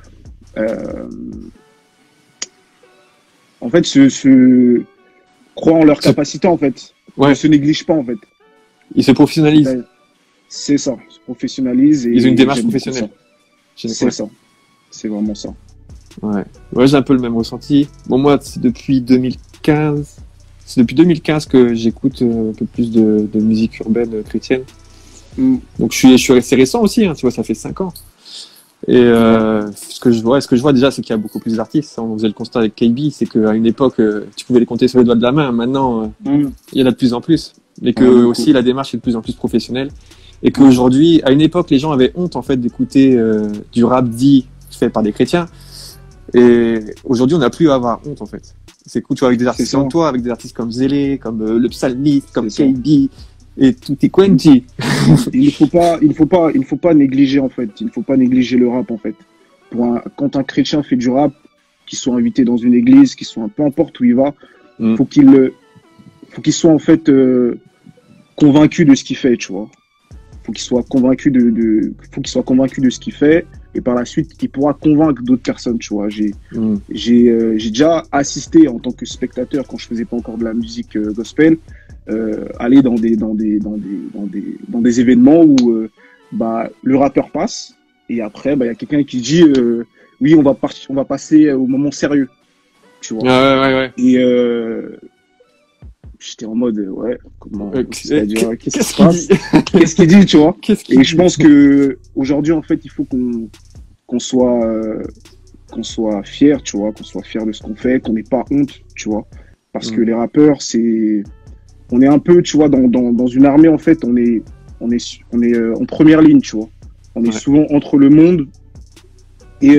En fait, croient en leur capacité, en fait. Ouais. Ne se négligent pas, en fait. Ils se professionnalisent. C'est ça, ils se professionnalisent. Ils ont une démarche professionnelle. C'est ça. C'est vraiment ça. Ouais, j'ai un peu le même ressenti. Bon, moi, c'est depuis 2015. C'est depuis 2015 que j'écoute un peu plus de musique urbaine chrétienne. Donc, je suis resté récent aussi, hein, tu vois, ça fait 5 ans. Et ce que je vois déjà, c'est qu'il y a beaucoup plus d'artistes. On faisait le constat avec KB, c'est qu'à une époque, tu pouvais les compter sur les doigts de la main. Maintenant, il y en a de plus en plus. Et que aussi, la démarche est de plus en plus professionnelle. Et qu'aujourd'hui, à une époque, les gens avaient honte, en fait, d'écouter du rap dit fait par des chrétiens. Et aujourd'hui, on n'a plus à avoir honte, en fait. C'est cool, tu vois, avec des artistes comme toi, avec des artistes comme Zélé, comme le Psalmiste, comme KB, et tout est Quenty. Il ne faut pas négliger, en fait. Il ne faut pas négliger le rap, en fait. Quand un chrétien fait du rap, qu'il soit invité dans une église, qu'il soit peu importe où il va, faut qu'il soit, en fait, convaincu de ce qu'il fait, tu vois. Faut qu'il soit convaincu de ce qu'il fait, et par la suite il pourra convaincre d'autres personnes, tu vois. J'ai déjà assisté en tant que spectateur, quand je faisais pas encore de la musique gospel, aller dans des événements où le rappeur passe, et après il y a quelqu'un qui dit oui, on va passer au moment sérieux, tu vois. Ouais. Et j'étais en mode, comment, c'est-à-dire, qu'est-ce qui se passe? Qu'est-ce qu'il dit, tu vois? Et je pense que aujourd'hui, en fait, il faut qu'on soit fier, tu vois, qu'on soit fier de ce qu'on fait, qu'on n'ait pas honte, tu vois. Parce que les rappeurs, on est un peu, tu vois, dans une armée, en fait, on est en première ligne, tu vois. On est souvent entre le monde et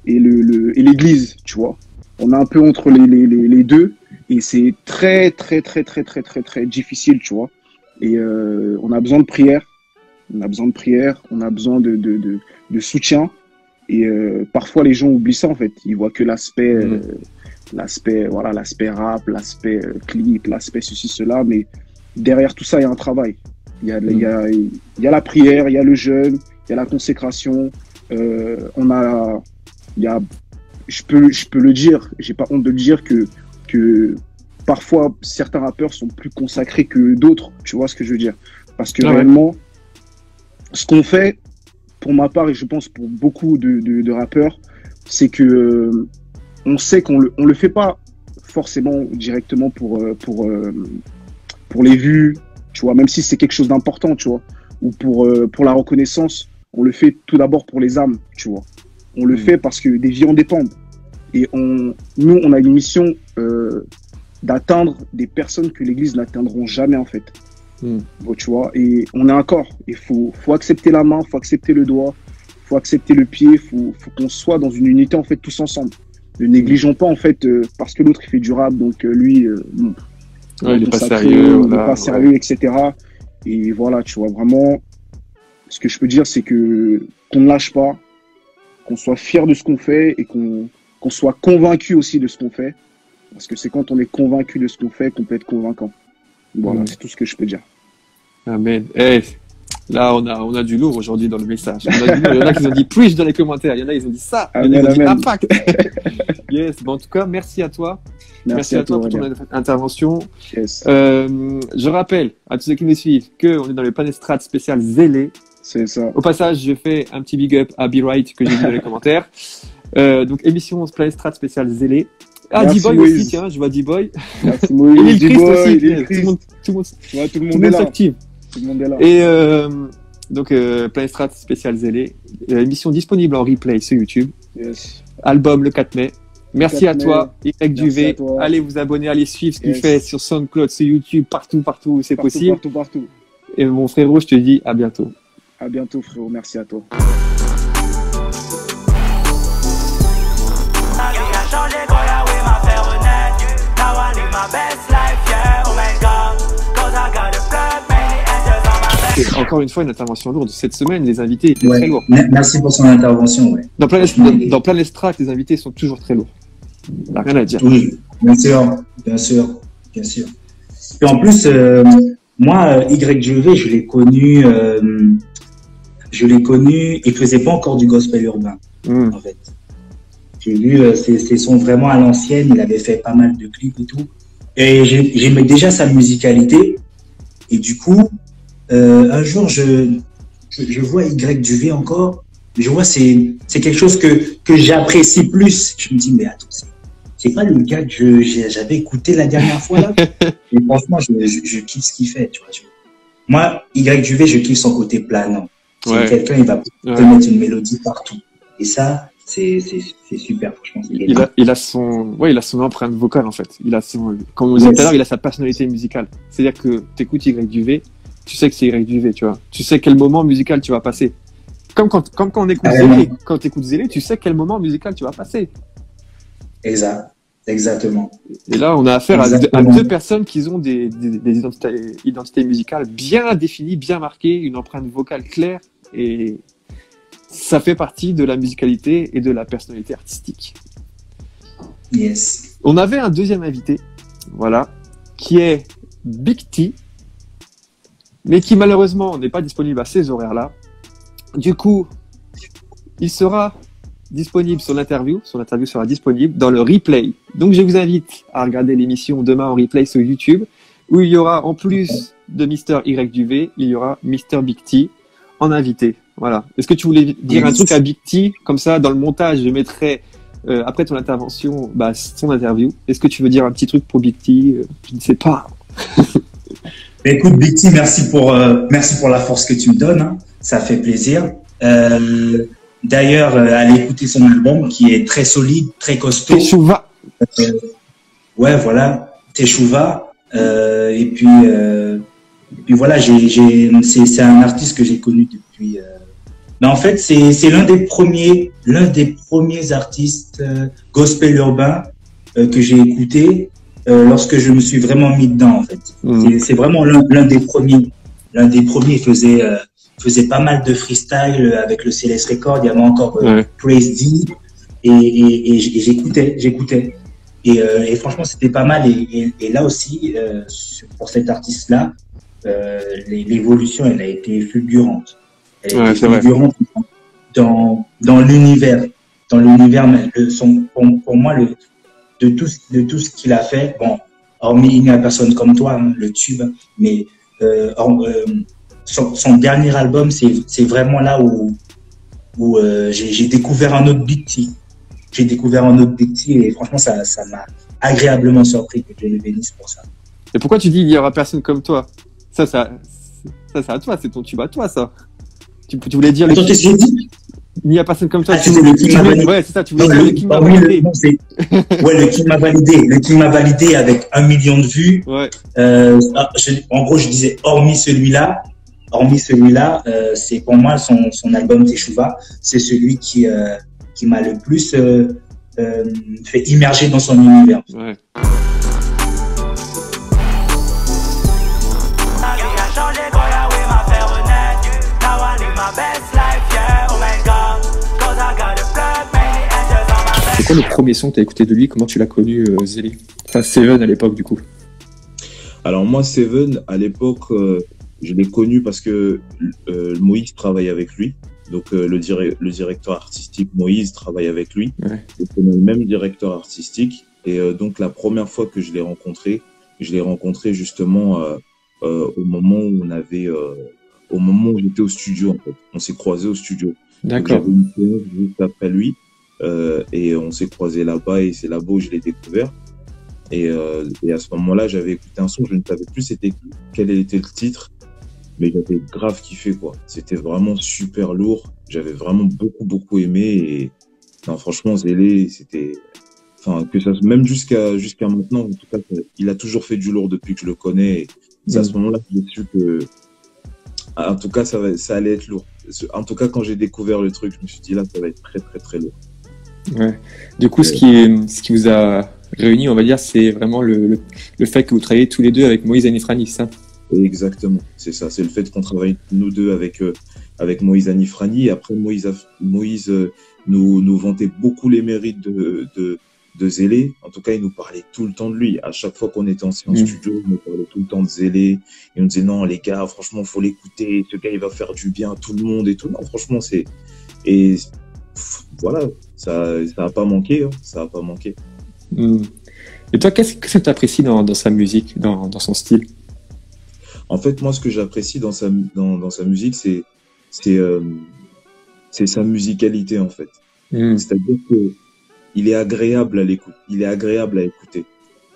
l'église, tu vois. On est un peu entre les deux. Et c'est très difficile, tu vois. Et on a besoin de prière, on a besoin de soutien. Et parfois les gens oublient ça, en fait. Ils voient que l'aspect rap, l'aspect clip, l'aspect ceci, cela. Mais derrière tout ça, il y a un travail. Il y a la prière, il y a le jeûne, il y a la consécration. Je peux le dire, j'ai pas honte de le dire, que parfois certains rappeurs sont plus consacrés que d'autres, tu vois ce que je veux dire. Parce que réellement, ce qu'on fait, pour ma part, et je pense pour beaucoup de rappeurs, c'est que on sait qu'on le fait pas forcément directement pour les vues, tu vois, même si c'est quelque chose d'important, tu vois, ou pour la reconnaissance, on le fait tout d'abord pour les âmes, tu vois. On le fait parce que des vies en dépendent. Et nous, on a une mission d'atteindre des personnes que l'Église n'atteindront jamais, en fait. Bon, tu vois, et on est un corps. Il faut accepter la main, il faut accepter le doigt, il faut accepter le pied, il faut qu'on soit dans une unité, en fait, tous ensemble. Ne négligeons pas, en fait, parce que l'autre, il fait du rap, donc lui, il n'est pas sérieux, il n'est pas sérieux, etc. Et voilà, tu vois, vraiment, ce que je peux dire, c'est qu'on ne lâche pas, qu'on soit fier de ce qu'on fait et qu'on soit convaincu aussi de ce qu'on fait. Parce que c'est quand on est convaincu de ce qu'on fait qu'on peut être convaincant. Voilà, c'est tout ce que je peux dire. Amen. Là, on a du lourd aujourd'hui dans le message. Il y en a qui ont dit preach dans les commentaires. Il y en a qui ont dit ça. Il y en a qui ont dit impact. Yes. Bon, en tout cas, merci à toi. Merci à toi pour ton intervention. Yes. Je rappelle à tous ceux qui nous suivent qu'on est dans le Planestrat spécial Zélé. C'est ça. Au passage, je fais un petit big up à Be Right que j'ai vu dans les commentaires. Donc, émission Planestrat spécial Zélé. D-Boy aussi, tiens, je vois D-Boy. Merci Moïse. Et Lil Christ aussi. Tout le monde s'active. Tout le monde est là. Et Donc, Planet Strat spécial Zélé. Émission disponible en replay sur YouTube. Yes. Album le 4 mai. Merci 4 à toi, Y Merci à Duvet. toi. Allez vous abonner, allez suivre ce qu'il Yes. fait sur SoundCloud, sur YouTube, partout où c'est possible. Partout. Et mon frérot, je te dis à bientôt. À bientôt, frérot. Merci à toi. Ma vie a changé quand Yahweh m'a fait renaître. Now I live my best life, yeah, oh my God. 'Cause I got a plug, many angels on my back. Et encore une fois, une intervention lourde. Cette semaine, les invités étaient Ouais. très lourds. Merci pour son intervention. Ouais. Dans Planet Strat, les invités sont toujours très lourds. Il n'y a rien à dire. Oui, bien sûr. Et en plus, moi, YGV, je l'ai connu, il faisait pas encore du gospel urbain, en fait. J'ai vu ses sons vraiment à l'ancienne, il avait fait pas mal de clips et tout. Et j'aimais déjà sa musicalité. Et du coup, un jour, je vois YGV encore, je vois c'est quelque chose que j'apprécie plus. Je me dis, mais attends, c'est pas le gars que j'avais écouté la dernière fois là. Et franchement, je kiffe ce qu'il fait. Tu vois. Moi, YGV, je kiffe son côté planant. Ouais. Quelqu'un, il va te mettre une mélodie partout. Et ça, c'est super. Franchement, il a son empreinte vocale en fait. Comme on disait tout à l'heure, il a sa personnalité musicale. C'est-à-dire que t'écoutes YGV, tu sais que c'est YGV, tu vois. Tu sais quel moment musical tu vas passer. Comme quand on écoute Zélé. Quand t'écoutes Zélé, tu sais quel moment musical tu vas passer. Exactement. Et là, on a affaire à deux personnes qui ont des identités musicales bien définies, bien marquées, une empreinte vocale claire, et ça fait partie de la musicalité et de la personnalité artistique. Yes. On avait un deuxième invité, voilà, qui est Big T, mais qui malheureusement n'est pas disponible à ces horaires-là. Du coup, il sera disponible son interview sera disponible dans le replay. Donc je vous invite à regarder l'émission demain en replay sur YouTube, où il y aura en plus de Mr. YGV, il y aura Mr. Big T en invité. Voilà. Est-ce que tu voulais dire un truc à Big T, comme ça dans le montage je mettrai après ton intervention son interview. Est-ce que tu veux dire un petit truc pour Big T? Je ne sais pas. Écoute Big T, merci pour la force que tu me donnes, hein. Ça fait plaisir. D'ailleurs, allez écouter son album qui est très solide, très costaud. Teshuva. Ouais, voilà, Teshuva. Et puis voilà, c'est un artiste que j'ai connu depuis. Mais en fait, c'est l'un des premiers artistes gospel urbain que j'ai écouté lorsque je me suis vraiment mis dedans. En fait, c'est vraiment l'un des premiers. Il faisait pas mal de freestyle avec le Céleste Record. Il y avait encore Praise D et j'écoutais. Et franchement, c'était pas mal. Et là aussi, pour cet artiste-là, l'évolution, elle a été fulgurante. Elle a été fulgurante dans l'univers. Pour moi, de tout ce qu'il a fait, bon, hormis Il n'y a personne comme toi, hein, le tube, mais son dernier album, c'est vraiment là où j'ai découvert un autre Big T. Et franchement, ça m'a agréablement surpris, que Dieu le bénisse pour ça. Et pourquoi tu dis il y aura personne comme toi? Ça c'est à toi, c'est ton tube à toi, ça. Tu voulais dire Attends, qu'est-ce que j'ai dit? Il n'y a personne comme toi. Ouais, c'est ça, tu voulais dire le King m'a validé. Ouais, le King m'a validé. Le King m'a validé avec 1 million de vues. Ouais. En gros, je disais, hormis celui-là, c'est pour moi son album Teshuva, c'est celui qui m'a le plus fait immerger dans son univers. Ouais. C'est quoi le premier son que tu as écouté de lui? Comment tu l'as connu, Zélé? Enfin, Seven à l'époque, du coup. Alors moi, Seven, à l'époque, je l'ai connu parce que Moïse travaille avec lui. Donc le directeur artistique Moïse travaille avec lui. Ouais. Donc on a le même directeur artistique. Et donc la première fois que je l'ai rencontré justement au moment où j'étais au studio, en fait. On s'est croisés au studio. D'accord. J'avais une séance juste après lui. Et on s'est croisés là-bas et c'est là-bas où je l'ai découvert. Et à ce moment-là, j'avais écouté un son, je ne savais plus quel était le titre. mais j'avais grave kiffé, quoi. C'était vraiment super lourd. J'avais vraiment beaucoup aimé. Et non, franchement, Zélé, c'était, enfin, que ça, même jusqu'à maintenant, en tout cas, il a toujours fait du lourd depuis que je le connais. Et c'est à ce moment-là que j'ai su que, en tout cas, ça allait être lourd. En tout cas, quand j'ai découvert le truc, je me suis dit là, ça va être très lourd. Ouais. Du coup, ce qui vous a réunis, on va dire, c'est vraiment le fait que vous travaillez tous les deux avec Moïse Anifrani, c'est ça? Exactement, c'est ça. C'est le fait qu'on travaille nous deux avec Moïse Anifrani. Et après, Moïse nous vantait beaucoup les mérites de Zélé. En tout cas, il nous parlait tout le temps de lui. À chaque fois qu'on était en séance studio, il nous parlait tout le temps de Zélé. Il nous disait non, les gars, franchement, faut l'écouter. Ce gars, il va faire du bien à tout le monde et tout. Non, franchement, et voilà, ça a pas manqué, hein. Ça a pas manqué. Et toi, qu'est-ce que tu apprécies dans sa musique, dans son style? En fait, moi, ce que j'apprécie dans sa musique, c'est sa musicalité, en fait. C'est-à-dire que il est agréable à l'écoute. Il est agréable à écouter.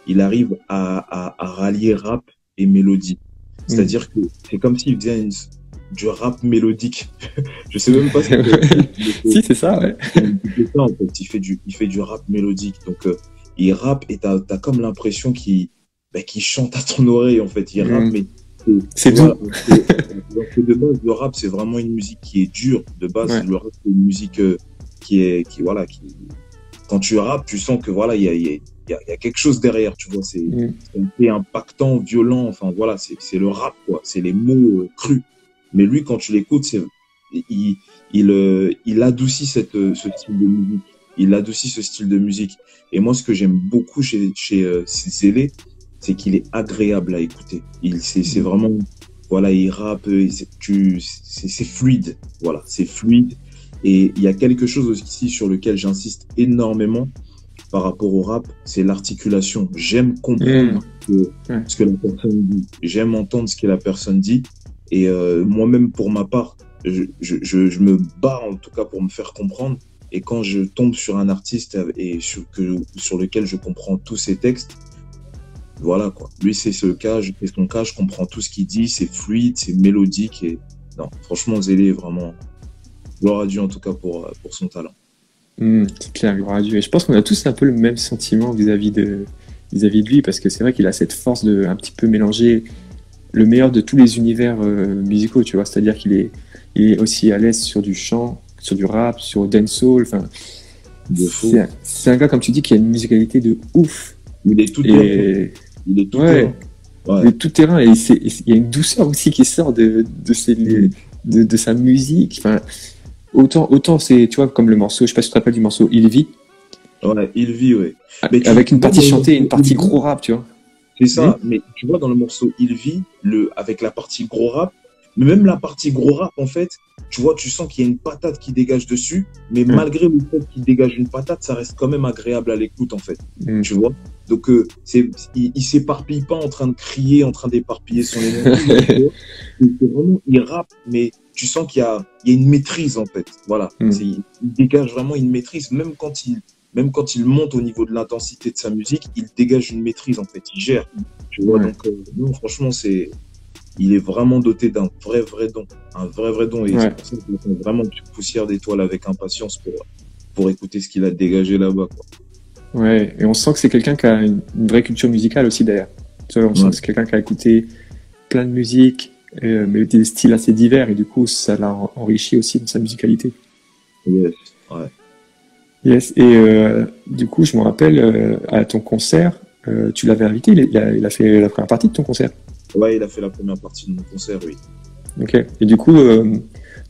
Il arrive à rallier rap et mélodie. C'est-à-dire que c'est comme s'il faisait du rap mélodique. Je sais même pas si c'est ça, ouais. C'est ça, en fait. Il fait du rap mélodique. Donc, il rappe et t'as comme l'impression qu'il chante à ton oreille, en fait. Il rappe, mais c'est voilà, doux. De base, le rap, c'est vraiment une musique qui est dure. De base, le rap, c'est une musique qui quand tu rappes, tu sens que voilà, il y a quelque chose derrière, tu vois. C'est impactant, violent. Enfin voilà, c'est le rap, quoi. C'est les mots crus. Mais lui, quand tu l'écoutes, il adoucit ce style de musique. Il adoucit ce style de musique. Et moi, ce que j'aime beaucoup chez Zélé, c'est qu'il est agréable à écouter. C'est vraiment, voilà, il rappe, c'est fluide. Voilà, c'est fluide. Et il y a quelque chose aussi sur lequel j'insiste énormément par rapport au rap, c'est l'articulation. J'aime comprendre ce que la personne dit. J'aime entendre ce que la personne dit. Et moi-même, pour ma part, je me bats en tout cas pour me faire comprendre. Et quand je tombe sur un artiste et sur lequel je comprends tous ses textes, voilà quoi. Lui, c'est son cas, je comprends tout ce qu'il dit, c'est fluide, c'est mélodique. Et non, franchement, Zélé est vraiment... Gloire à Dieu en tout cas pour son talent. C'est clair, gloire à Dieu. Et je pense qu'on a tous un peu le même sentiment vis-à-vis de lui, parce que c'est vrai qu'il a cette force de un petit peu mélanger le meilleur de tous les univers musicaux, tu vois. C'est-à-dire qu'il est aussi à l'aise sur du chant, sur du rap, sur dancehall. Enfin, c'est un gars, comme tu dis, qui a une musicalité de ouf. Il est tout terrain. Il est tout terrain. Il est tout terrain, et il y a une douceur aussi qui sort de sa musique. Enfin, autant c'est, tu vois, comme le morceau, je sais pas si tu te rappelles du morceau Il vit. Ouais, Il vit, ouais. Mais avec une partie chantée et une partie gros rap, tu vois. C'est ça, mais tu vois, dans le morceau Il vit, avec la partie gros rap, mais même la partie gros rap, en fait, tu vois, tu sens qu'il y a une patate qui dégage dessus, mais malgré le fait qu'il dégage une patate, ça reste quand même agréable à l'écoute, en fait. Tu vois? Donc, il s'éparpille pas en train de crier, en train d'éparpiller son énergie. C'est vraiment, il rappe, mais tu sens qu'il y a une maîtrise, en fait. Voilà. Il dégage vraiment une maîtrise, même quand il monte au niveau de l'intensité de sa musique, il dégage une maîtrise, en fait. Il gère. Tu vois? Donc, non, franchement, il est vraiment doté d'un vrai don. Un vrai don. Et c'est pour ça que je me vraiment une poussière d'étoiles avec impatience pour écouter ce qu'il a dégagé là-bas, quoi. Ouais, et on sent que c'est quelqu'un qui a une vraie culture musicale aussi, d'ailleurs. Tu vois, on sent que c'est quelqu'un qui a écouté plein de musique, mais des styles assez divers, et du coup, ça l'a enrichi aussi dans sa musicalité. Yes, ouais. Yes, et du coup, je me rappelle, à ton concert, tu l'avais invité, il a fait la première partie de ton concert. Ouais, il a fait la première partie de mon concert, oui. Ok, et du coup,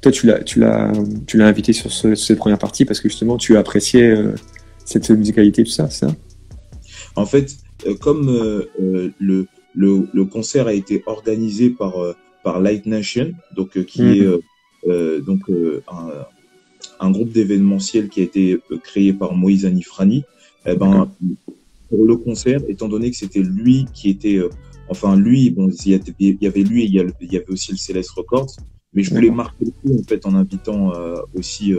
toi, tu l'as invité sur cette première partie parce que justement, tu appréciais cette musicalité, tout ça, c'est ça? En fait, comme le concert a été organisé par Light Nation, donc qui est un groupe d'événementiel qui a été créé par Moïse Anifrani, pour le concert, étant donné que c'était lui qui était, lui, bon, il y avait lui et il y avait aussi le Céleste Records, mais je voulais marquer le coup en fait en invitant aussi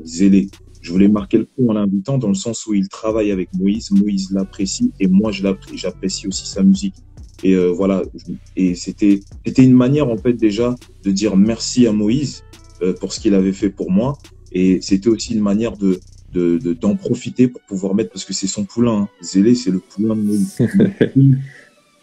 Zélé. Je voulais marquer le coup en l'invitant dans le sens où il travaille avec Moïse, Moïse l'apprécie et moi j'apprécie aussi sa musique. Et voilà. Et c'était une manière en fait déjà de dire merci à Moïse pour ce qu'il avait fait pour moi. Et c'était aussi une manière d'en profiter pour pouvoir mettre, parce que c'est son poulain. Hein. Zélé, c'est le poulain de Moïse.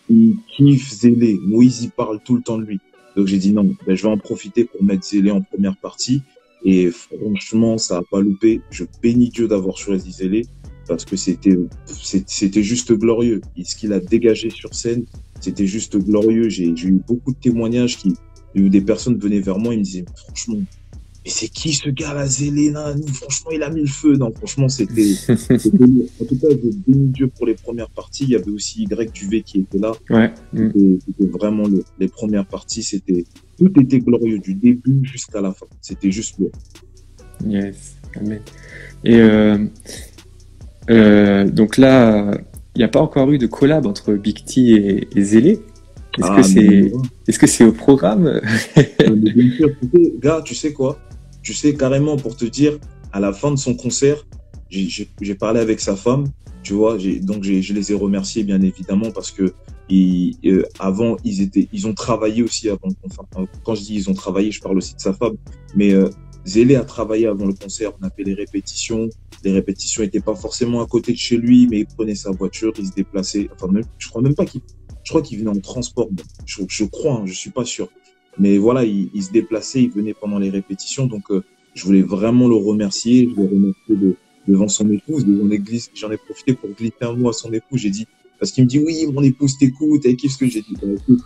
Il kiffe Zélé. Moïse, il parle tout le temps de lui. Donc j'ai dit non, ben, je vais en profiter pour mettre Zélé en première partie. Et franchement, ça a pas loupé. Je bénis Dieu d'avoir choisi Zélé parce que c'était juste glorieux. Et ce qu'il a dégagé sur scène, c'était juste glorieux. J'ai eu beaucoup de témoignages où des personnes venaient vers moi et me disaient, franchement, mais c'est qui ce gars-là, Zélé, là, franchement, il a mis le feu. Non, franchement, c'était lourd. En tout cas, je bénis Dieu pour les premières parties. Il y avait aussi Y Duvet qui était là. Ouais. C'était vraiment les premières parties. Tout était glorieux du début jusqu'à la fin. C'était juste lourd. Yes. Amen. Et donc là, il n'y a pas encore eu de collab entre Big T et Zélé. Est-ce que c'est au programme? Mais bien sûr, gars, tu sais quoi? Tu sais, carrément, pour te dire, à la fin de son concert, j'ai parlé avec sa femme, tu vois, je les ai remerciés, bien évidemment, parce que avant, ils ont travaillé aussi avant. Enfin, quand je dis ils ont travaillé, je parle aussi de sa femme, mais Zélé a travaillé avant le concert, on a fait les répétitions. Les répétitions n'étaient pas forcément à côté de chez lui, mais il prenait sa voiture, il se déplaçait. Enfin, je crois même pas je crois qu'il venait en transport. Je crois, hein, je suis pas sûr. Mais voilà, il se déplaçait, il venait pendant les répétitions. Donc, je voulais vraiment le remercier. Je l'ai remercié devant son épouse. J'en ai profité pour glisser un mot à son épouse. J'ai dit, parce qu'il me dit, oui, mon épouse t'écoute. Elle kiffe ce que j'ai dit. Écoute,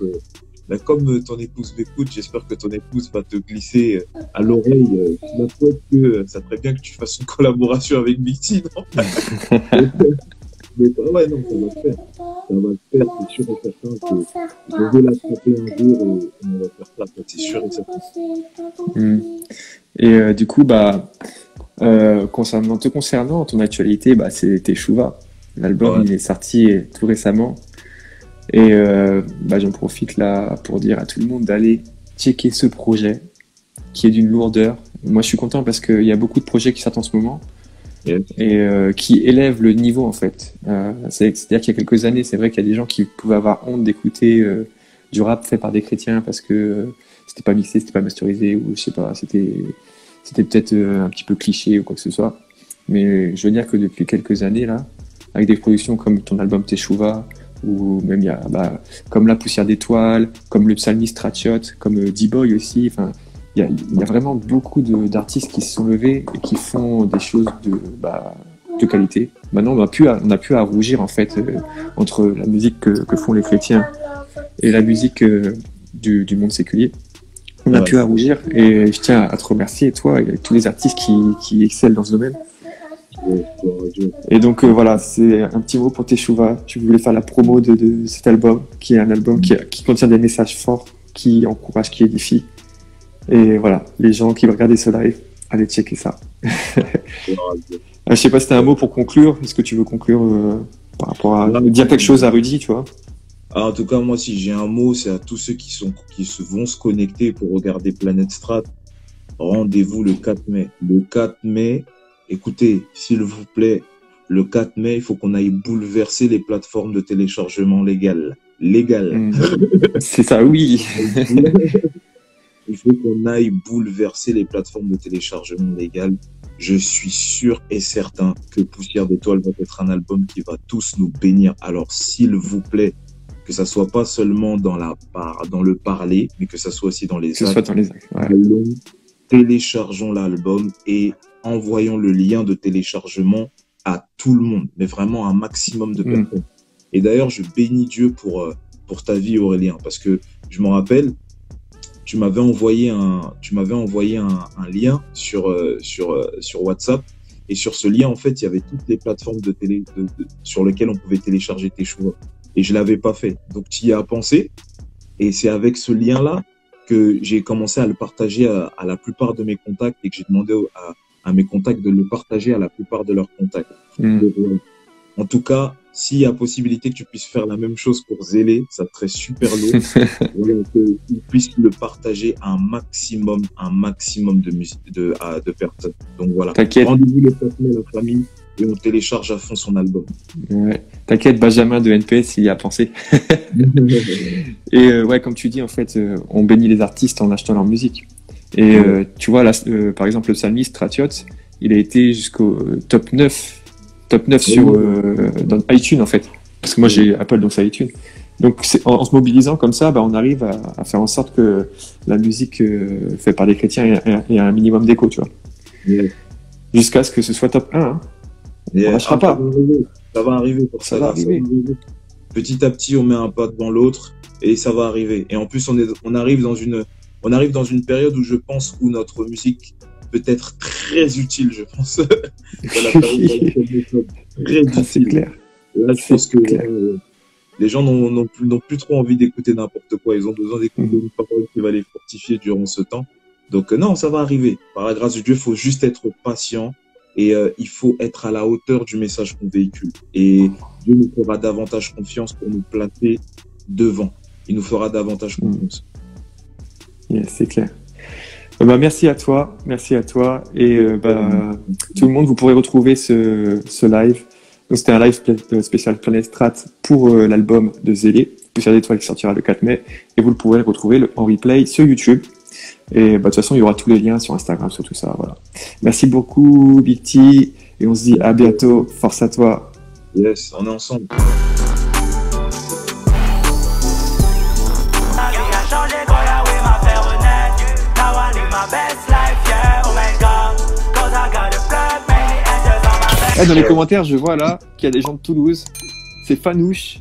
comme ton épouse m'écoute, j'espère que ton épouse va te glisser à l'oreille. Je souhaite que ça serait bien que tu fasses une collaboration avec Big T, non? Mais ouais, non, ça va se faire. Ça va se faire, c'est sûr et certain que je vais l'attraper un jour et on va faire ça, c'est sûr et certain. Et du coup, te concernant, ton actualité, c'est Teshuva. L'album, il est sorti tout récemment. Et j'en profite là pour dire à tout le monde d'aller checker ce projet qui est d'une lourdeur. Moi, je suis content parce qu'il y a beaucoup de projets qui sortent en ce moment. Yes. Et qui élèvent le niveau en fait. C'est-à-dire qu'il y a quelques années, c'est vrai qu'il y a des gens qui pouvaient avoir honte d'écouter du rap fait par des chrétiens parce que c'était pas mixé, c'était pas masterisé ou je sais pas, c'était peut-être un petit peu cliché ou quoi que ce soit. Mais je veux dire que depuis quelques années là, avec des productions comme ton album Teshuva ou même il y a comme La Poussière d'étoiles, comme le psalmiste Ratchot, comme D-Boy aussi, enfin. Il y a vraiment beaucoup d'artistes qui se sont levés et qui font des choses de qualité. Maintenant, on n'a plus à rougir en fait entre la musique que font les chrétiens et la musique du monde séculier. On n'a plus à rougir et je tiens à te remercier, toi et tous les artistes qui excellent dans ce domaine. Et donc voilà, c'est un petit mot pour Teshuva. Tu voulais faire la promo de cet album, qui est un album qui contient des messages forts, qui encouragent, qui édifient. Et voilà, les gens qui vont regarder ce live, allez checker ça. Je sais pas si t'as un mot pour conclure. Est-ce que tu veux conclure par rapport à dire quelque chose à Rudy, tu vois? En tout cas, moi, si j'ai un mot, c'est à tous ceux qui vont se connecter pour regarder Planète Strat. Rendez-vous le 4 mai. Le 4 mai, écoutez, s'il vous plaît, le 4 mai, il faut qu'on aille bouleverser les plateformes de téléchargement légales. C'est ça, oui. Il faut qu'on aille bouleverser les plateformes de téléchargement légales. Je suis sûr et certain que Poussière d'étoiles va être un album qui va tous nous bénir. Alors, s'il vous plaît, que ça soit pas seulement dans le parler, mais que ça soit aussi dans les actes. Ouais. Téléchargeons l'album et envoyons le lien de téléchargement à tout le monde, mais vraiment un maximum de personnes. Et d'ailleurs, je bénis Dieu pour ta vie, Aurélien, parce que je me rappelle, tu m'avais envoyé un lien sur WhatsApp, et sur ce lien, en fait, il y avait toutes les plateformes sur lesquelles on pouvait télécharger Teshuva. Et je l'avais pas fait. Donc, tu y as pensé. Et c'est avec ce lien-là que j'ai commencé à le partager à la plupart de mes contacts et que j'ai demandé à mes contacts de le partager à la plupart de leurs contacts. Donc, en tout cas, s'il y a possibilité que tu puisses faire la même chose pour Zélé, ça serait super lourd. Que tu puisses le partager à un maximum de personnes. Donc voilà. T'inquiète. Rendez-vous le 4 mai, la famille. et on télécharge à fond son album. Ouais. T'inquiète, Benjamin de NPS, il y a pensé. Et ouais, comme tu dis, en fait, on bénit les artistes en achetant leur musique. Et tu vois, là, par exemple, le psalmiste Tratiot, il a été jusqu'au top 9 sur dans iTunes, en fait. Parce que moi, j'ai Apple, donc c'est iTunes. Donc, en se mobilisant comme ça, on arrive à faire en sorte que la musique faite par des chrétiens ait un minimum d'écho, tu vois. Yeah. Jusqu'à ce que ce soit top 1. Hein. On lâchera pas. Ça va arriver pour ça. Ça va arriver. Petit à petit, on met un pas devant l'autre et ça va arriver. Et en plus, on arrive dans une période où je pense où notre musique peut être très utile, je pense. Très utile. C'est clair. Là, je pense que les gens n'ont plus trop envie d'écouter n'importe quoi. Ils ont besoin d'écouter une parole qui va les fortifier durant ce temps. Donc non, ça va arriver. Par la grâce de Dieu, il faut juste être patient et il faut être à la hauteur du message qu'on véhicule. Et Dieu nous fera davantage confiance pour nous placer devant. Il nous fera davantage confiance. Yes, c'est clair. Merci à toi. Et tout le monde, vous pourrez retrouver ce live. Donc, c'était un live spécial Planète Strat pour l'album de Zélé, Poussière d'étoiles, qui sortira le 4 mai. Et vous le pourrez retrouver en replay sur YouTube. Et de toute façon, il y aura tous les liens sur Instagram, sur tout ça. Voilà. Merci beaucoup, Big T. Et on se dit à bientôt. Force à toi. Yes, on est ensemble. Dans les commentaires, je vois là qu'il y a des gens de Toulouse. C'est Fanouche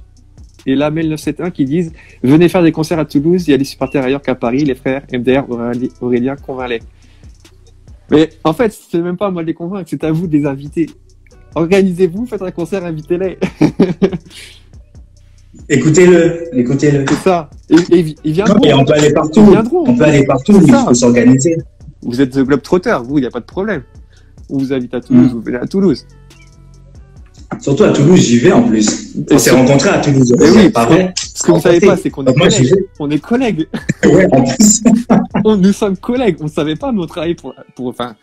et Lamel 971 qui disent « Venez faire des concerts à Toulouse, il y a des supporters ailleurs qu'à Paris, les frères MDR, Aurélien, convainc-les. » Mais en fait, c'est même pas à moi de les convaincre, c'est à vous de les inviter. Organisez-vous, faites un concert, invitez-les. Écoutez-le. C'est ça. Et ils viendront. Non, et on peut aller partout. On peut aller partout, il faut s'organiser. Vous êtes The Globetrotter, vous, il n'y a pas de problème. On vous invite à Toulouse, vous venez à Toulouse. Surtout à Toulouse, j'y vais en plus. On s'est rencontrés à Toulouse. Oui, pas vrai. Ce que vous savez pas, c'est qu'on est collègues. On est collègues. Ouais, en plus. Nous sommes collègues. On savait pas, mais on travaille enfin,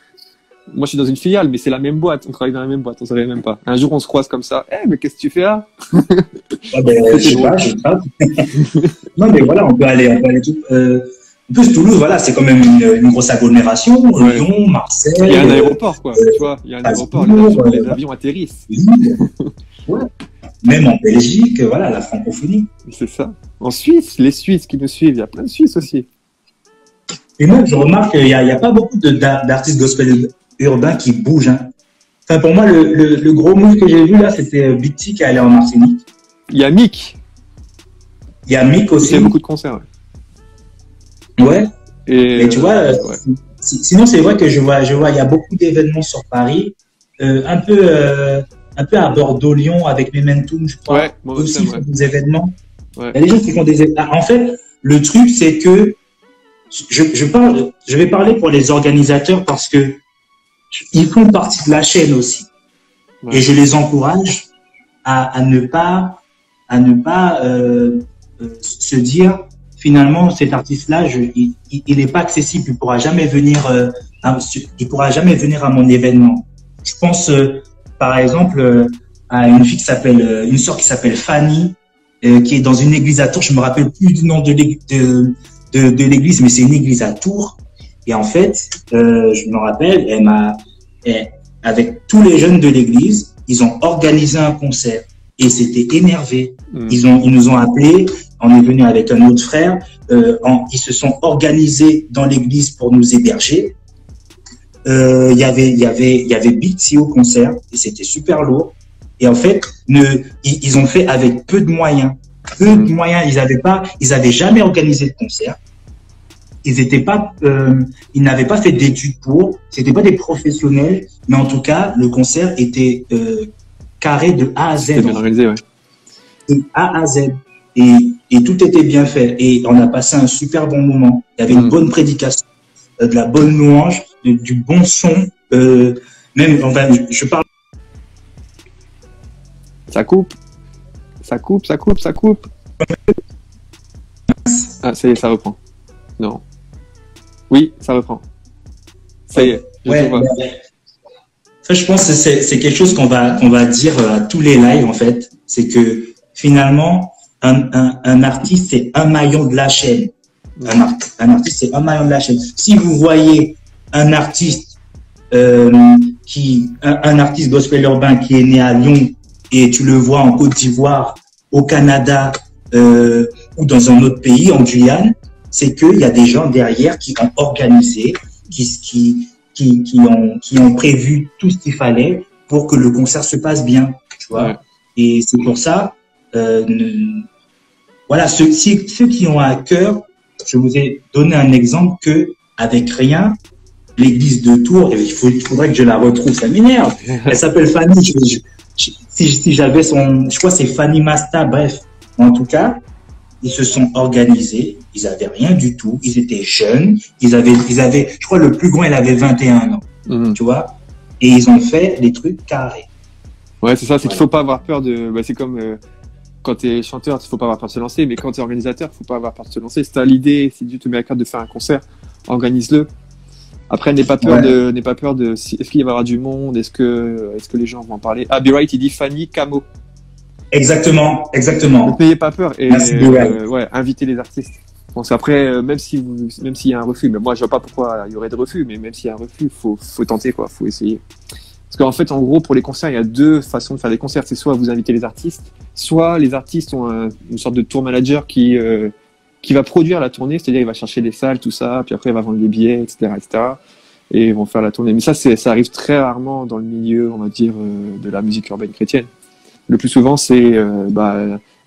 moi, je suis dans une filiale, mais c'est la même boîte. On travaille dans la même boîte. On savait même pas. Un jour, on se croise comme ça. Mais qu'est-ce que tu fais là? Je sais pas. Non, mais voilà, on peut aller tout. En plus, Toulouse, voilà, c'est quand même une grosse agglomération. Ouais. Lyon, Marseille. Il y a un aéroport, quoi. Tu vois, il y a un aéroport. Les avions atterrissent. Ouais. Même en Belgique, voilà, la francophonie. C'est ça. En Suisse, les Suisses qui nous suivent, il y a plein de Suisses aussi. Et moi, je remarque qu'il n'y a pas beaucoup d'artistes gospel urbains qui bougent. Hein. Enfin, pour moi, le gros move que j'ai vu là, c'était Big T qui est allé en Martinique. Il y a Mick. Il y a Mick aussi. Il y a beaucoup de concerts. Ouais. Ouais. Mais tu vois, ouais. Sinon c'est vrai que je vois, il y a beaucoup d'événements sur Paris, un peu à Bordeaux, Lyon avec Momentum, je crois. Ouais, moi aussi, font des événements. Ouais. Il y a des gens qui font des événements. En fait, le truc c'est que je vais parler pour les organisateurs parce que ils font partie de la chaîne aussi. Ouais. Et je les encourage à ne pas se dire finalement, cet artiste-là, il n'est pas accessible. Il pourra jamais venir à mon événement. Je pense, par exemple, à une sœur qui s'appelle Fanny, qui est dans une église à Tours. Je me rappelle plus du nom de l'église, mais c'est une église à Tours. Et en fait, je me rappelle, avec tous les jeunes de l'église, ils ont organisé un concert. Et c'était énervé. Ils nous ont appelés. On est venu avec un autre frère. Ils se sont organisés dans l'église pour nous héberger. Il y avait Big T au concert et c'était super lourd. Et en fait, ils ont fait avec peu de moyens. Ils avaient jamais organisé de concert. Ils n'avaient pas fait d'études pour. C'était pas des professionnels, mais en tout cas, le concert était carré de A à Z. C'était bien organisé, ouais. De A à Z. Et tout était bien fait. Et on a passé un super bon moment. Il y avait une bonne prédication, de la bonne louange, du bon son. Je parle. Ça coupe. Ah, ça y est, ça reprend. Non. Oui, ça reprend. Ça y est, je te vois. Ça, je pense que c'est quelque chose qu'on va dire à tous les lives, en fait. C'est que finalement, un artiste, c'est un maillon de la chaîne. Un artiste, c'est un maillon de la chaîne. Si vous voyez un artiste, un artiste gospel urbain qui est né à Lyon et tu le vois en Côte d'Ivoire, au Canada, ou dans un autre pays, en Guyane, c'est qu'il y a des gens derrière qui ont organisé, qui ont prévu tout ce qu'il fallait pour que le concert se passe bien, tu vois. Ouais. Et c'est pour ça, voilà, ceux qui ont à cœur, je vous ai donné un exemple que avec rien, l'église de Tours, il faudrait que je la retrouve, ça m'énerve. Elle s'appelle Fanny. Si j'avais je crois que c'est Fanny Masta, bref. En tout cas, ils se sont organisés, ils avaient rien du tout, ils étaient jeunes, ils avaient, je crois le plus grand, il avait 21 ans, tu vois, et ils ont fait des trucs carrés. Ouais, c'est ça, c'est qu'il faut pas avoir peur de, c'est comme, quand t'es chanteur, il faut pas avoir peur de se lancer, mais quand t'es organisateur, faut pas avoir peur de se lancer. Si t'as l'idée, si Dieu te met à cœur de faire un concert, organise-le. Après, n'aie pas peur de, est-ce qu'il y aura du monde, est-ce que les gens vont en parler? Ah, Be Right, il dit Fanny Camo. Exactement. Ne n'ayez pas peur et invitez les artistes. Bon, après, même s'il y a un refus, mais moi je vois pas pourquoi il y aurait de refus, mais même s'il y a un refus, faut tenter quoi, faut essayer. Parce qu'en fait, en gros, pour les concerts, il y a deux façons de faire des concerts. C'est soit vous invitez les artistes, soit les artistes ont une sorte de tour manager qui va produire la tournée, c'est-à-dire il va chercher des salles, tout ça, puis après il va vendre les billets, etc., et ils vont faire la tournée. Mais ça arrive très rarement dans le milieu, on va dire, de la musique urbaine chrétienne. Le plus souvent, c'est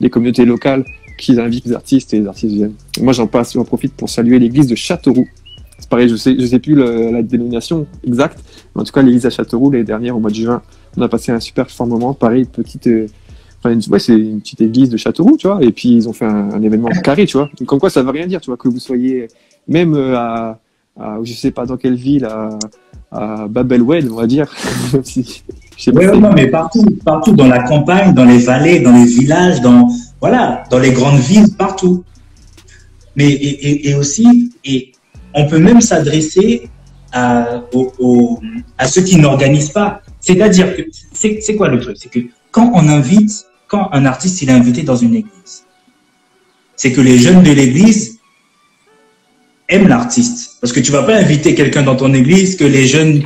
les communautés locales qui invitent les artistes et les artistes viennent. Moi, j'en profite pour saluer l'église de Châteauroux. C'est pareil, je sais plus la dénomination exacte, mais en tout cas, l'église à Châteauroux, l'année dernière, au mois de juin, on a passé un super fort moment. Pareil, c'est une petite église de Châteauroux, tu vois, et puis ils ont fait un événement carré, tu vois. Comme quoi, ça veut rien dire, tu vois, que vous soyez même à je sais pas dans quelle ville, à Babelwed, on va dire. Non, mais partout dans la campagne, dans les vallées, dans les villages, dans les grandes villes, partout. Mais et aussi, on peut même s'adresser à ceux qui n'organisent pas. C'est-à-dire que c'est quoi le truc? C'est que quand un artiste il est invité dans une église, c'est que les jeunes de l'église aiment l'artiste. Parce que tu vas pas inviter quelqu'un dans ton église qu'une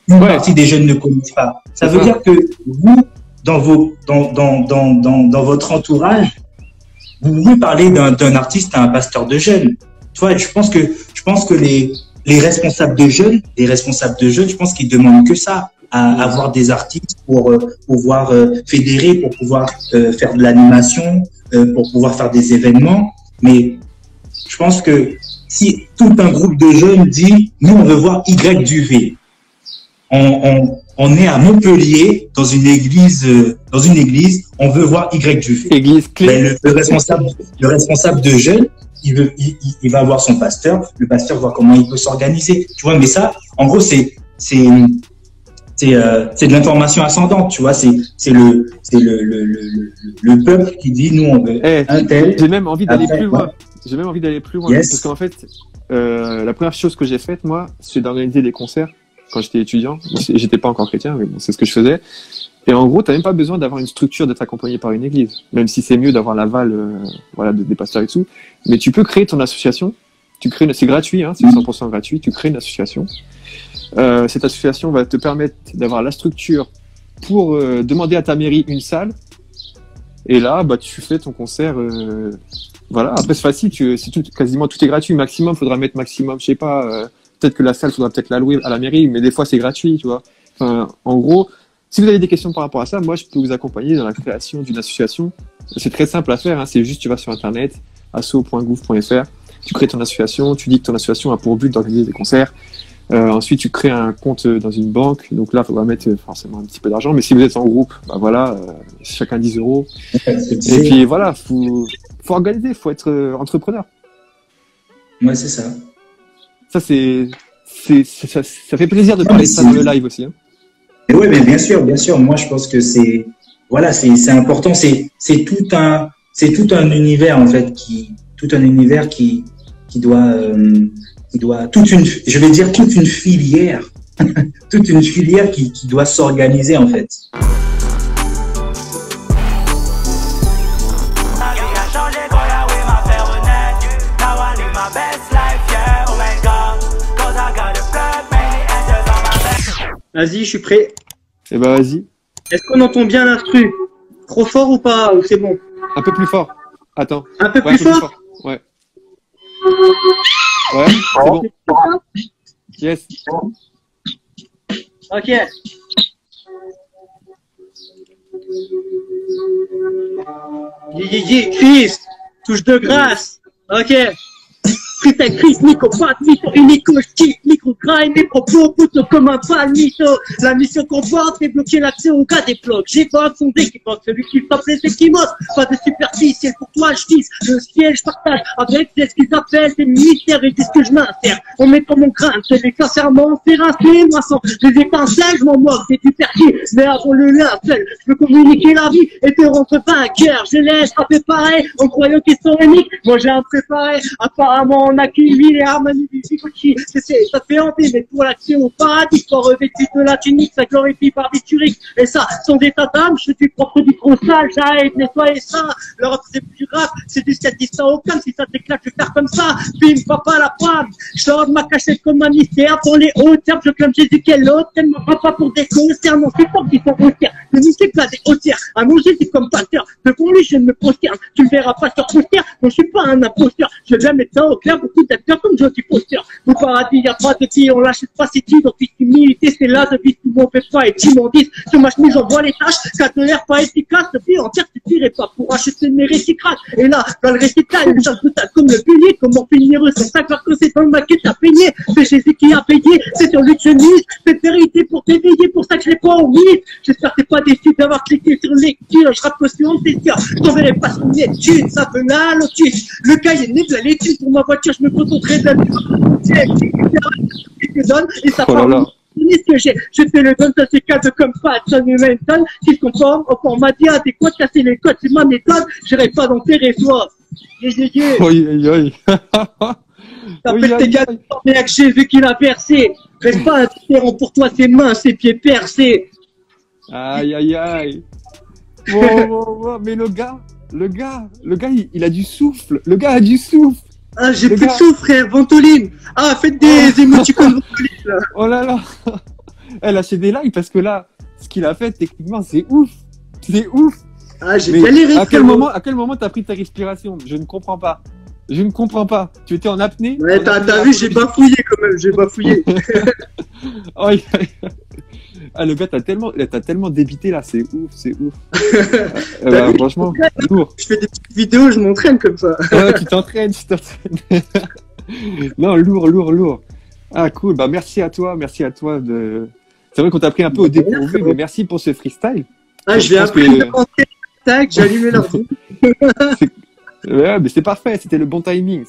partie des jeunes ne connaissent pas. Ça veut dire que vous, dans votre entourage, vous pouvez parler d'un artiste à un pasteur de jeunes. Tu vois, je pense que les responsables de jeunes, je pense qu'ils demandent que ça, à avoir des artistes pour pouvoir fédérer, pour pouvoir faire de l'animation, pour pouvoir faire des événements. Mais je pense que si tout un groupe de jeunes dit « Nous, on veut voir Y du V », on est à Montpellier, dans une église, on veut voir Y du V. Église clé. Mais le responsable de jeunes, il va voir son pasteur, le pasteur voit comment il peut s'organiser. Tu vois, mais ça, en gros, c'est de l'information ascendante, tu vois, c'est le peuple qui dit nous on veut un tel. J'ai même envie d'aller plus loin. Yes. Parce qu'en fait, la première chose que j'ai faite moi, c'est d'organiser des concerts quand j'étais étudiant. J'étais pas encore chrétien, mais bon, c'est ce que je faisais. Et en gros, t'as même pas besoin d'avoir une structure, d'être accompagné par une église, même si c'est mieux d'avoir l'aval, des pasteurs et tout. Mais tu peux créer ton association. C'est gratuit, hein, c'est 100% gratuit. Tu crées une association. Cette association va te permettre d'avoir la structure pour demander à ta mairie une salle. Et là, tu fais ton concert. Après, c'est facile. Quasiment tout est gratuit. Maximum, faudra mettre maximum. Je sais pas. Peut-être que la salle, faudra peut-être la louer à la mairie, mais des fois, c'est gratuit, tu vois. Enfin, en gros, si vous avez des questions par rapport à ça, moi, je peux vous accompagner dans la création d'une association. C'est très simple à faire. Hein, c'est juste, tu vas sur Internet, asso.gouv.fr. Tu crées ton association. Tu dis que ton association a pour but d'organiser des concerts. Ensuite, tu crées un compte dans une banque. Donc là, il faudra mettre forcément un petit peu d'argent. Mais si vous êtes en groupe, chacun 10 €. Et puis voilà, faut organiser, faut être entrepreneur. Ouais, c'est ça. Ça, ça fait plaisir de parler de ça dans le live aussi. Hein. Oui, mais bien sûr. Moi, je pense que c'est important. C'est tout un univers en fait qui doit toute une filière, toute toute une filière qui doit s'organiser en fait. Vas-y, je suis prêt. Eh ben, vas-y. Est-ce qu'on entend bien l'instru? Trop fort ou pas? Ou c'est bon? Un peu plus fort. Attends. Un peu Ouais, plus fort? Ouais. Ouais, c'est bon. Yes. Ok. Chris, touche de grâce. Ok. Freestyle Chris, Nico, pas de mytho, unico, cheat, micro grind, mes propos, plutôt comme un palmito. La mission qu'on porte, c'est bloquer l'accès au cas des blocs. J'ai pas son équipement, celui qui frappe les équimos. Pas de superficiel pour toi, je tisse le ciel, je partage avec ce qu'ils appellent des mystères et disent que je m'insère. On met comme mon crâne, c'est les sincèrement, c'est rincé, moi sans les étincelles, je m'en moque, c'est du perquis. Mais avant le linceul, je veux communiquer la vie et te rendre vainqueur. Je laisse frapper pareil, en croyant qu'ils sont uniques. Moi j'ai un préparé, apparemment on a Kiwi, les Armani, du Gucci. Ça fait hanter, mais pour l'accès au paradis, soit revêtu de la tunique, ça glorifie par barbiturique. Et ça, sans état d'âme, je suis propre du trop sale, j'arrête de nettoyer ça. L'Europe c'est plus grave, c'est du statista au calme, si ça t'éclate, je vais faire comme ça. Bim, papa la femme, je sors de ma cachette comme un mystère. Pour les hautes herbes, je clame Jésus quel autre, elle me prend pas pour des concerts, non, c'est fort qu'ils sont hautières. Le muscle pas des hautières, à manger c'est comme pasteur. Devant lui, je ne me prosterne, tu me verras pas sur poster, non, je suis pas un imposteur, je viens mettre ça au clair, beaucoup d'acteurs comme Jody Foster. Au paradis, y'a pas de filles, on l'achète pas, c'est qui, donc humilité, c'est là, depuis tout mon fait pas, et timondise. Sur ma chemise, j'envoie les tâches, 4 l'air pas efficace, le vie entière, tu tirais pas pour acheter mes récyclages. Et là, dans le récyclage, une chose totale comme le pilier, comment finir eux, sans savoir que c'est dans le maquette à peigner. C'est Jésus qui a payé, c'est sur lui que je mise, cette vérité pour t'éveiller, pour ça que je l'ai pas oublié. J'espère que t'es pas déçu d'avoir cliqué sur lecture, je rappe aussi en t'es sûr, je t'enverrai pas sur une étude, ça veut la lotus. Le cahier né de la l'étude pour ma voiture, je me concentrerai de la et ça part ce que j'ai. Je te le donne, ça c'est cadeau comme Patson et Manson, qui se conforme au format adéquat, casser les codes, c'est ma méthode, j'irai pas dans tes réseaux. Oui, oui, oui. T'appelles tes gars, mais avec Jésus qui l'a versé. Reste pas indifférent pour toi, ses mains, ses pieds percés. Aïe, aïe, aïe. Wow, mais le gars, il a du souffle. Le gars a du souffle. Ah, j'ai plus de souffle, frère, Ventoline. Ah, faites des émoticônes Ventoline, là. Oh là là. Elle a fait des likes parce que là, ce qu'il a fait, techniquement, c'est ouf. C'est ouf. Ah, j'ai galéré. À quel moment t'as pris ta respiration? Je ne comprends pas. Je ne comprends pas. Tu étais en apnée? Ouais, t'as vu, j'ai bafouillé quand même, j'ai bafouillé. Oh, ah, le gars, t'as tellement débité là, c'est ouf, c'est ouf. Franchement, lourd. Je fais des petites vidéos, je m'entraîne comme ça. Ouais, tu t'entraînes. Non, lourd. Ah, cool. Bah, merci à toi de. C'est vrai qu'on t'a pris un peu au dépourvu, mais merci pour ce freestyle. Ah, je vais après tac, j'ai allumé l'ordi. Ouais, mais c'est parfait. C'était le bon timing.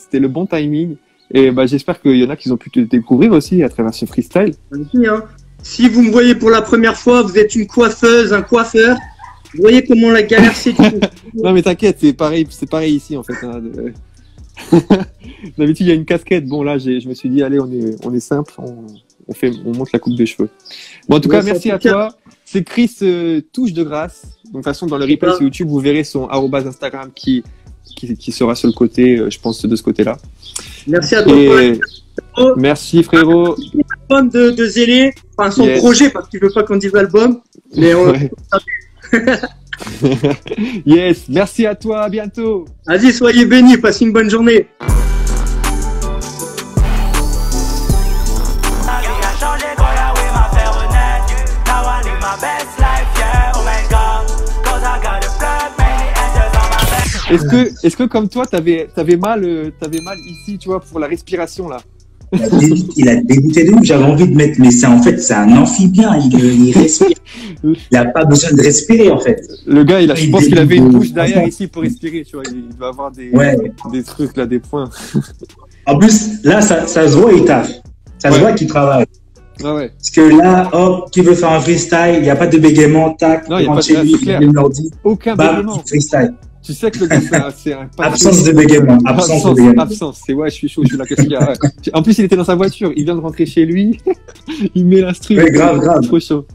Et bah, j'espère qu'il y en a qui ont pu te découvrir aussi à travers ce freestyle. Merci, hein. Si vous me voyez pour la première fois, vous êtes une coiffeuse, un coiffeur. Vous voyez comment la galère c'est. Non mais t'inquiète, c'est pareil ici en fait. Hein. D'habitude il y a une casquette. Bon là, je me suis dit allez, on est simple, on monte la coupe de cheveux. Bon en tout cas, merci à toi. C'est Chris Touche de Grâce. Donc de toute façon dans le replay sur YouTube, vous verrez son @Instagram qui sera sur le côté, je pense de ce côté-là. Merci à toi. Merci frérot. Album de Zélé, enfin son projet parce qu'il veut pas qu'on dise album, mais on. Ouais. Yes, merci à toi, à bientôt. Vas-y, soyez bénis, passez une bonne journée. Est-ce que comme toi, t'avais mal ici, tu vois, pour la respiration là? Il a dégoûté de ouf, j'avais envie de mettre, mais c'est un amphibien, il respire. Il n'a pas besoin de respirer en fait. Le gars, je pense qu'il avait une bouche derrière ici pour respirer, tu vois, il doit avoir des trucs là, des points. En plus, là, ça se voit, il taffe. Ça se voit qu'il travaille. Ah ouais. Parce que là, hop, qui veut faire un freestyle, il n'y a pas de bégaiement, tac, non, il n'y a pas de chez lui, il allume l'ordi, aucun bam, bégaiement. freestyle. Tu sais que le gars, c'est un Absence de bégaiement. Absence de bégaiement. Absence. C'est ouais, je suis chaud, je suis là, qu'est-ce qu'il y a? En plus, il était dans sa voiture. Il vient de rentrer chez lui. Il met l'instru. Ouais, grave. Trop chaud.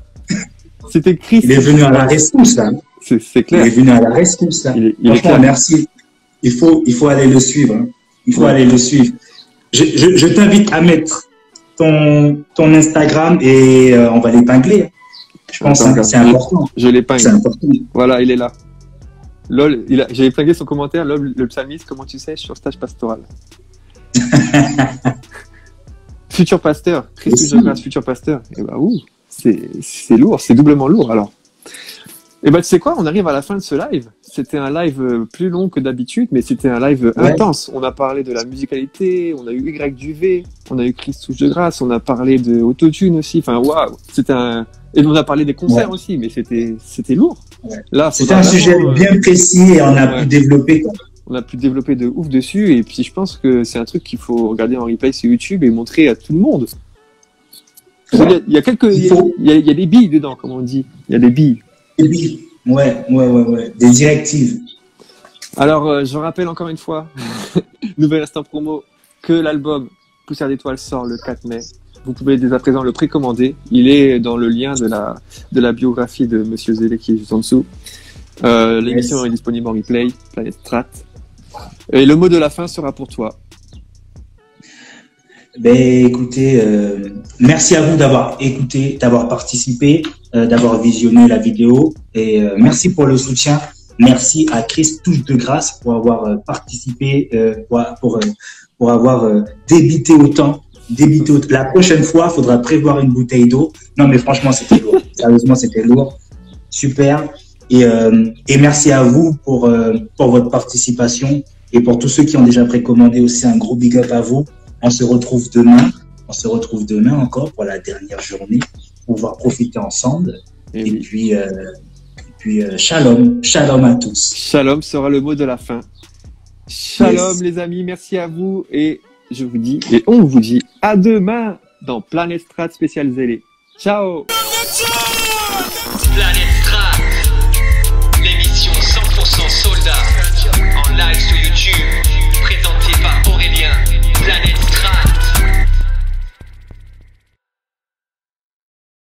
C'était Chris. Il est venu à la rescousse, là. C'est clair. Il est venu à la rescousse, là. Il est Franchement, clair. merci. Il faut aller le suivre. Hein. Il faut aller le suivre. Je t'invite à mettre ton Instagram et on va l'épingler. Je pense que c'est important. Je l'épingle. C'est important. Voilà, il est là. Lol, j'ai épinglé son commentaire. Lol, le psalmiste, comment tu sais, sur stage pastoral. Futur pasteur. Christ de grâce, futur pasteur. Et bah, ouh, c'est lourd, c'est doublement lourd alors. Et bah, tu sais quoi, on arrive à la fin de ce live. C'était un live plus long que d'habitude, mais c'était un live intense. On a parlé de la musicalité, on a eu Y du V, on a eu Christ touche de grâce, on a parlé de autotune aussi. Enfin, waouh, et on a parlé des concerts aussi, mais c'était lourd. Ouais. Là, c'était un sujet bien précis et on a pu développer. Quoi. On a pu développer de ouf dessus, et puis je pense que c'est un truc qu'il faut regarder en replay sur YouTube et montrer à tout le monde. Ouais. Il y a des billes dedans, comme on dit. Il y a des billes. Des billes. Ouais. Des directives. Alors, je rappelle encore une fois, nouvel instant promo, que l'album Poussière d'étoiles sort le 4 mai. Vous pouvez dès à présent le précommander. Il est dans le lien de la biographie de Monsieur Zélé qui est juste en dessous. L'émission est disponible en replay, Planète Strat. Et le mot de la fin sera pour toi. Ben, écoutez, merci à vous d'avoir écouté, d'avoir participé, d'avoir visionné la vidéo. Et merci pour le soutien. Merci à Chris Touche de Grâce pour avoir participé, pour avoir débité autant. La prochaine fois, il faudra prévoir une bouteille d'eau. Non, mais franchement, c'était lourd. Sérieusement, c'était lourd. Super. Et merci à vous pour votre participation et pour tous ceux qui ont déjà précommandé aussi un gros big up à vous. On se retrouve demain. On se retrouve demain encore pour la dernière journée pour pouvoir profiter ensemble. Et puis shalom à tous. Shalom sera le mot de la fin. Shalom les amis, merci à vous et je vous dis et on vous dit à demain dans Planète Strat spécial Zélé. Ciao. Planète